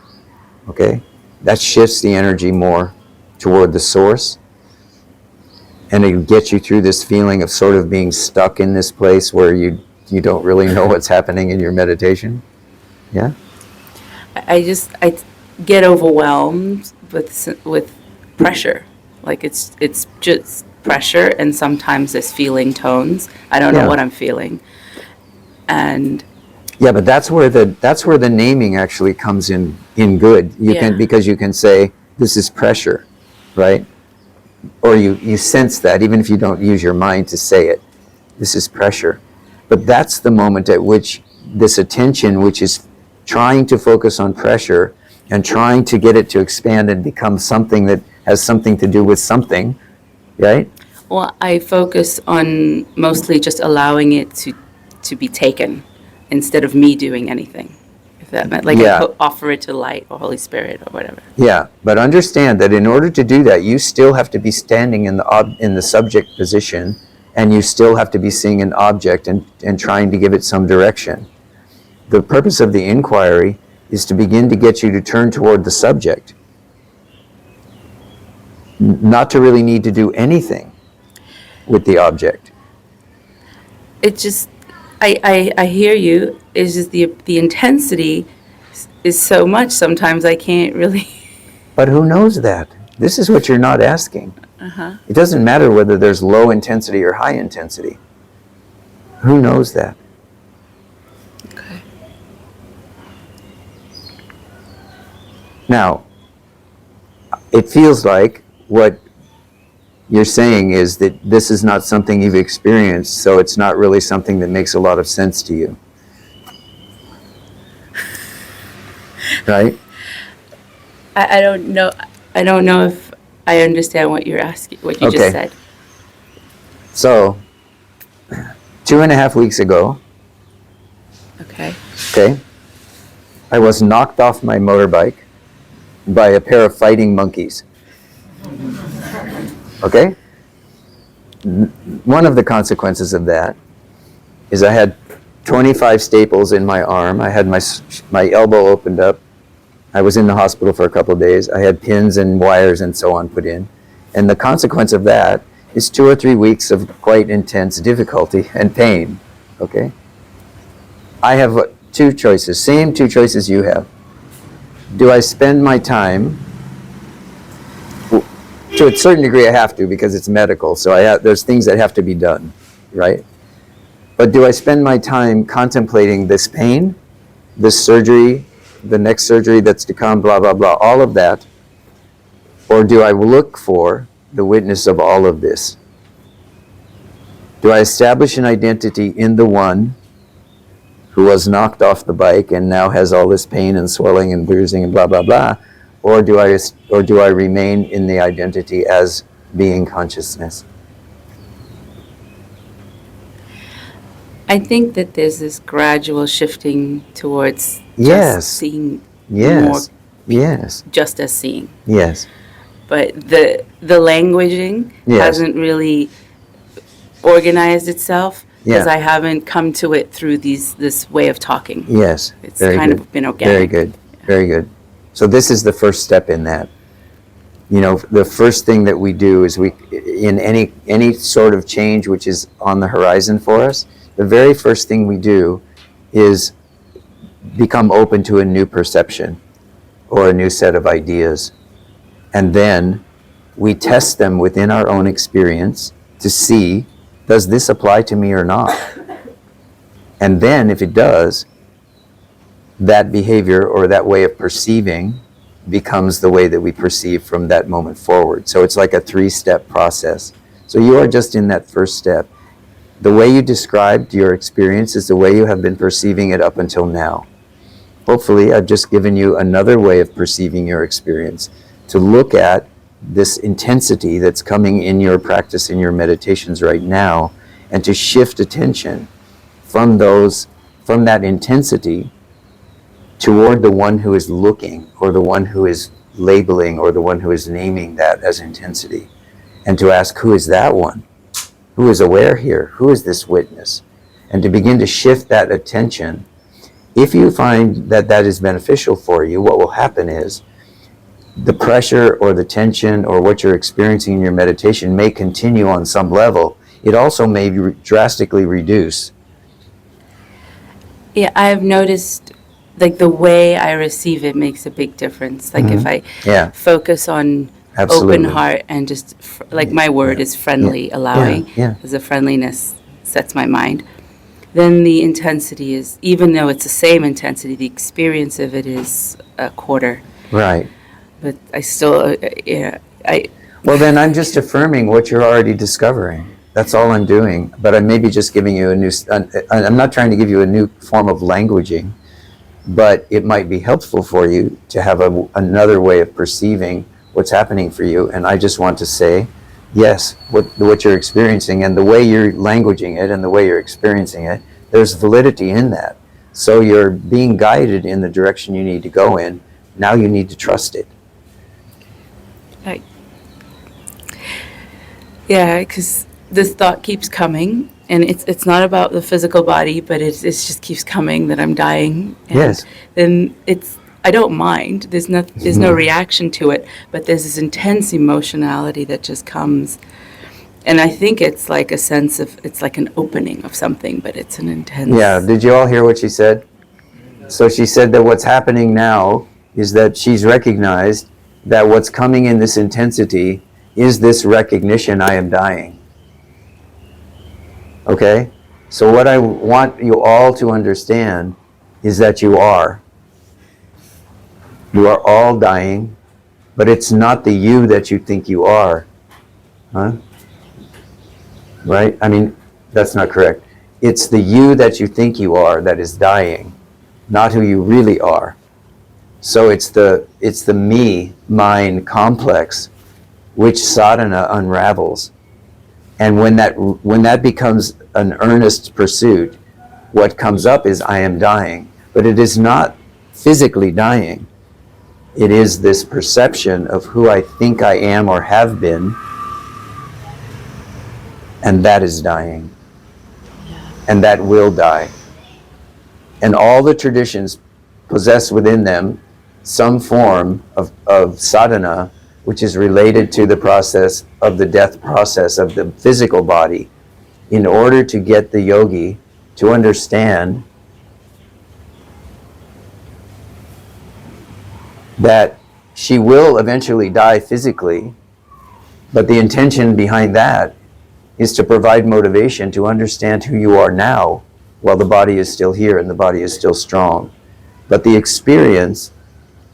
A: Okay? That shifts the energy more toward the source, and it gets you through this feeling of sort of being stuck in this place where you don't really know what's happening in your meditation. Yeah?
F: I get overwhelmed with pressure. Like it's just pressure, and sometimes there's feeling tones. I don't know what I'm feeling. And
A: yeah, but that's where the naming actually comes in good. You can, because you can say this is pressure, right? Or you sense that even if you don't use your mind to say it. This is pressure. But that's the moment at which this attention, which is trying to focus on pressure and trying to get it to expand and become something that has something to do with something, right?
F: well, I focus on mostly just allowing it to be taken instead of me doing anything. If that meant, like, I offer it to light or Holy Spirit or whatever.
A: Yeah, but understand that in order to do that, you still have to be standing in the subject position, and you still have to be seeing an object and trying to give it some direction. The purpose of the inquiry is to begin to get you to turn toward the subject, not to really need to do anything with the object.
F: It just, I hear you. It's just the intensity is so much. Sometimes I can't really.
A: But who knows that? This is what you're not asking.
F: Uh-huh.
A: It doesn't matter whether there's low intensity or high intensity. Who knows that?
F: Okay.
A: Now, it feels like what you're saying is that this is not something you've experienced, so it's not really something that makes a lot of sense to you. Right?
F: I don't know. I don't know if I understand what you're asking. What you just said.
A: So, 2.5 weeks ago,
F: Okay.
A: I was knocked off my motorbike by a pair of fighting monkeys. Okay? One of the consequences of that is I had 25 staples in my arm. I had my elbow opened up. I was in the hospital for a couple of days. I had pins and wires and so on put in. And the consequence of that is 2 or 3 weeks of quite intense difficulty and pain. Okay? I have two choices, same two choices you have. Do I spend my time, to a certain degree I have to because it's medical, so there's things that have to be done, right? But do I spend my time contemplating this pain, this surgery, the next surgery that's to come, blah, blah, blah, all of that? Or do I look for the witness of all of this? Do I establish an identity in the one who was knocked off the bike and now has all this pain and swelling and bruising and blah, blah, blah? Or do I remain in the identity as being consciousness?
F: I think that there's this gradual shifting towards
A: Yes.
F: just seeing
A: Yes.
F: more,
A: Yes.
F: just as seeing.
A: Yes.
F: But the languaging hasn't really organized itself because
A: Yeah.
F: I haven't come to it through this way of talking.
A: Yes.
F: It's
A: Very
F: kind
A: good.
F: of been organic.
A: Very good. Very good. So this is the first step in that. You know, the first thing that we do is in any sort of change which is on the horizon for us, the very first thing we do is become open to a new perception or a new set of ideas. And then we test them within our own experience to see, does this apply to me or not? And then if it does, that behavior or that way of perceiving becomes the way that we perceive from that moment forward. So it's like a 3-step process. So you are just in that first step. The way you described your experience is the way you have been perceiving it up until now. Hopefully, I've just given you another way of perceiving your experience, to look at this intensity that's coming in your practice, in your meditations right now, and to shift attention from that intensity toward the one who is looking, or the one who is labeling, or the one who is naming that as intensity, and to ask, who is that one? Who is aware here? Who is this witness? And to begin to shift that attention. If you find that that is beneficial for you, what will happen is the pressure or the tension or what you're experiencing in your meditation may continue on some level. It also may drastically reduce.
F: Yeah, I've noticed like the way I receive it makes a big difference. Like if I
A: Yeah,
F: focus on
A: absolutely.
F: open heart and just like my word is friendly, allowing,
A: Yeah.
F: because the friendliness sets my mind. Then the intensity is, even though it's the same intensity, the experience of it is a quarter.
A: Right.
F: But I still,
A: Well, then I'm just affirming what you're already discovering. That's all I'm doing. But I may be just giving you I'm not trying to give you a new form of languaging, but it might be helpful for you to have another way of perceiving what's happening for you. And I just want to say, yes, what you're experiencing and the way you're languaging it and the way you're experiencing it, there's validity in that. So you're being guided in the direction you need to go in. Now you need to trust it.
F: yeah, because this thought keeps coming, and it's not about the physical body, but it just keeps coming that I'm dying. And
A: Yes.
F: then I don't mind. There's no reaction to it, but there's this intense emotionality that just comes. And I think it's like a sense of, it's like an opening of something, but it's an intense.
A: Yeah, did you all hear what she said? So she said that what's happening now is that she's recognized that what's coming in this intensity is this recognition, I am dying. Okay? So what I want you all to understand is that you are. You are all dying, but it's not the you that you think you are. Huh? Right? I mean, that's not correct. It's the you that you think you are that is dying, not who you really are. So it's the me, mine complex, which sadhana unravels. And when that becomes an earnest pursuit, what comes up is I am dying. But it is not physically dying. It is this perception of who I think I am or have been, and that is dying. And that will die. And all the traditions possess within them some form of sadhana, which is related to the process of the death process of the physical body, in order to get the yogi to understand that she will eventually die physically, but the intention behind that is to provide motivation to understand who you are now while the body is still here and the body is still strong. But the experience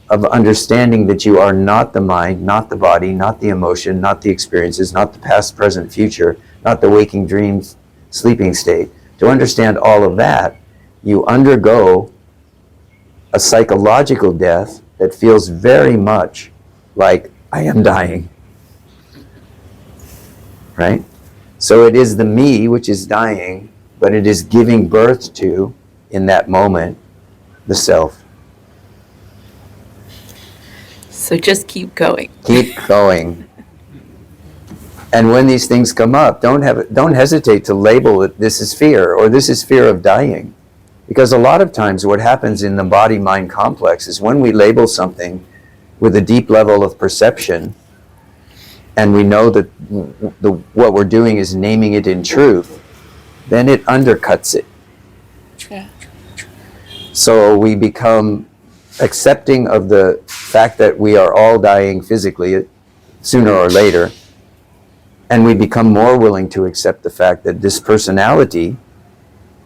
A: of understanding that you are not the mind, not the body, not the emotion, not the experiences, not the past, present, future, not the waking dreams, sleeping state. To understand all of that, you undergo a psychological death that feels very much like I am dying. Right? So it is the me which is dying, but it is giving birth to, in that moment, the self.
F: So just keep going.
A: Keep going. And when these things come up, don't hesitate to label it, this is fear, or this is fear of dying. Because a lot of times what happens in the body-mind complex is when we label something with a deep level of perception, and we know that what we're doing is naming it in truth, then it undercuts it.
B: Yeah.
A: So we become accepting of the fact that we are all dying physically sooner or later, and we become more willing to accept the fact that this personality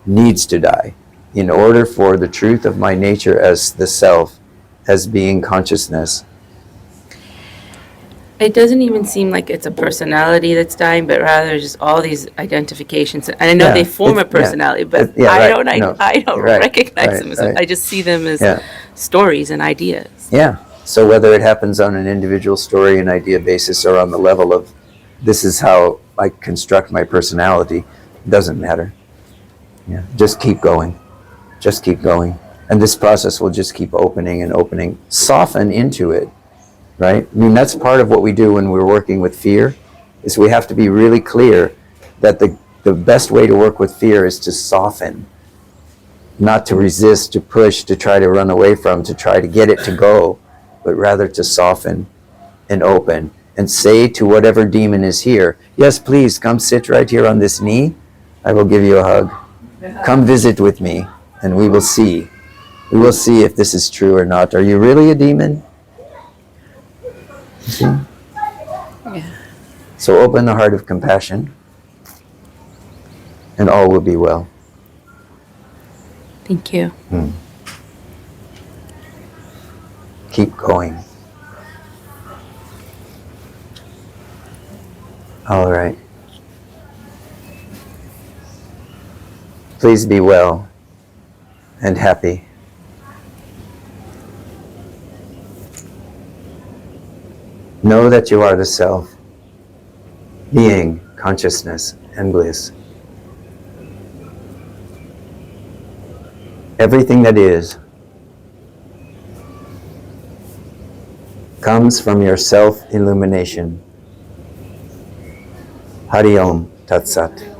A: needs to die in order for the truth of my nature as the self, as being consciousness.
F: It doesn't even seem like it's a personality that's dying, but rather just all these identifications. And I know they form a personality, but I don't recognize them as. I just see them as stories and ideas.
A: Yeah. So whether it happens on an individual story and idea basis or on the level of this is how I construct my personality, doesn't matter. Yeah. Just keep going. Just keep going. And this process will just keep opening and opening. Soften into it. Right? I mean, that's part of what we do when we're working with fear, is we have to be really clear that the best way to work with fear is to soften, not to resist, to push, to try to run away from, to try to get it to go, but rather to soften and open and say to whatever demon is here, yes, please come sit right here on this knee. I will give you a hug. Come visit with me and we will see. We will see if this is true or not. Are you really a demon? See?
F: Yeah.
A: So open the heart of compassion and all will be well.
F: Thank you.
A: Keep going. All right. Please be well and happy. Know that you are the self, being, consciousness, and bliss. Everything that is comes from your self-illumination. Hari Om Tat Sat.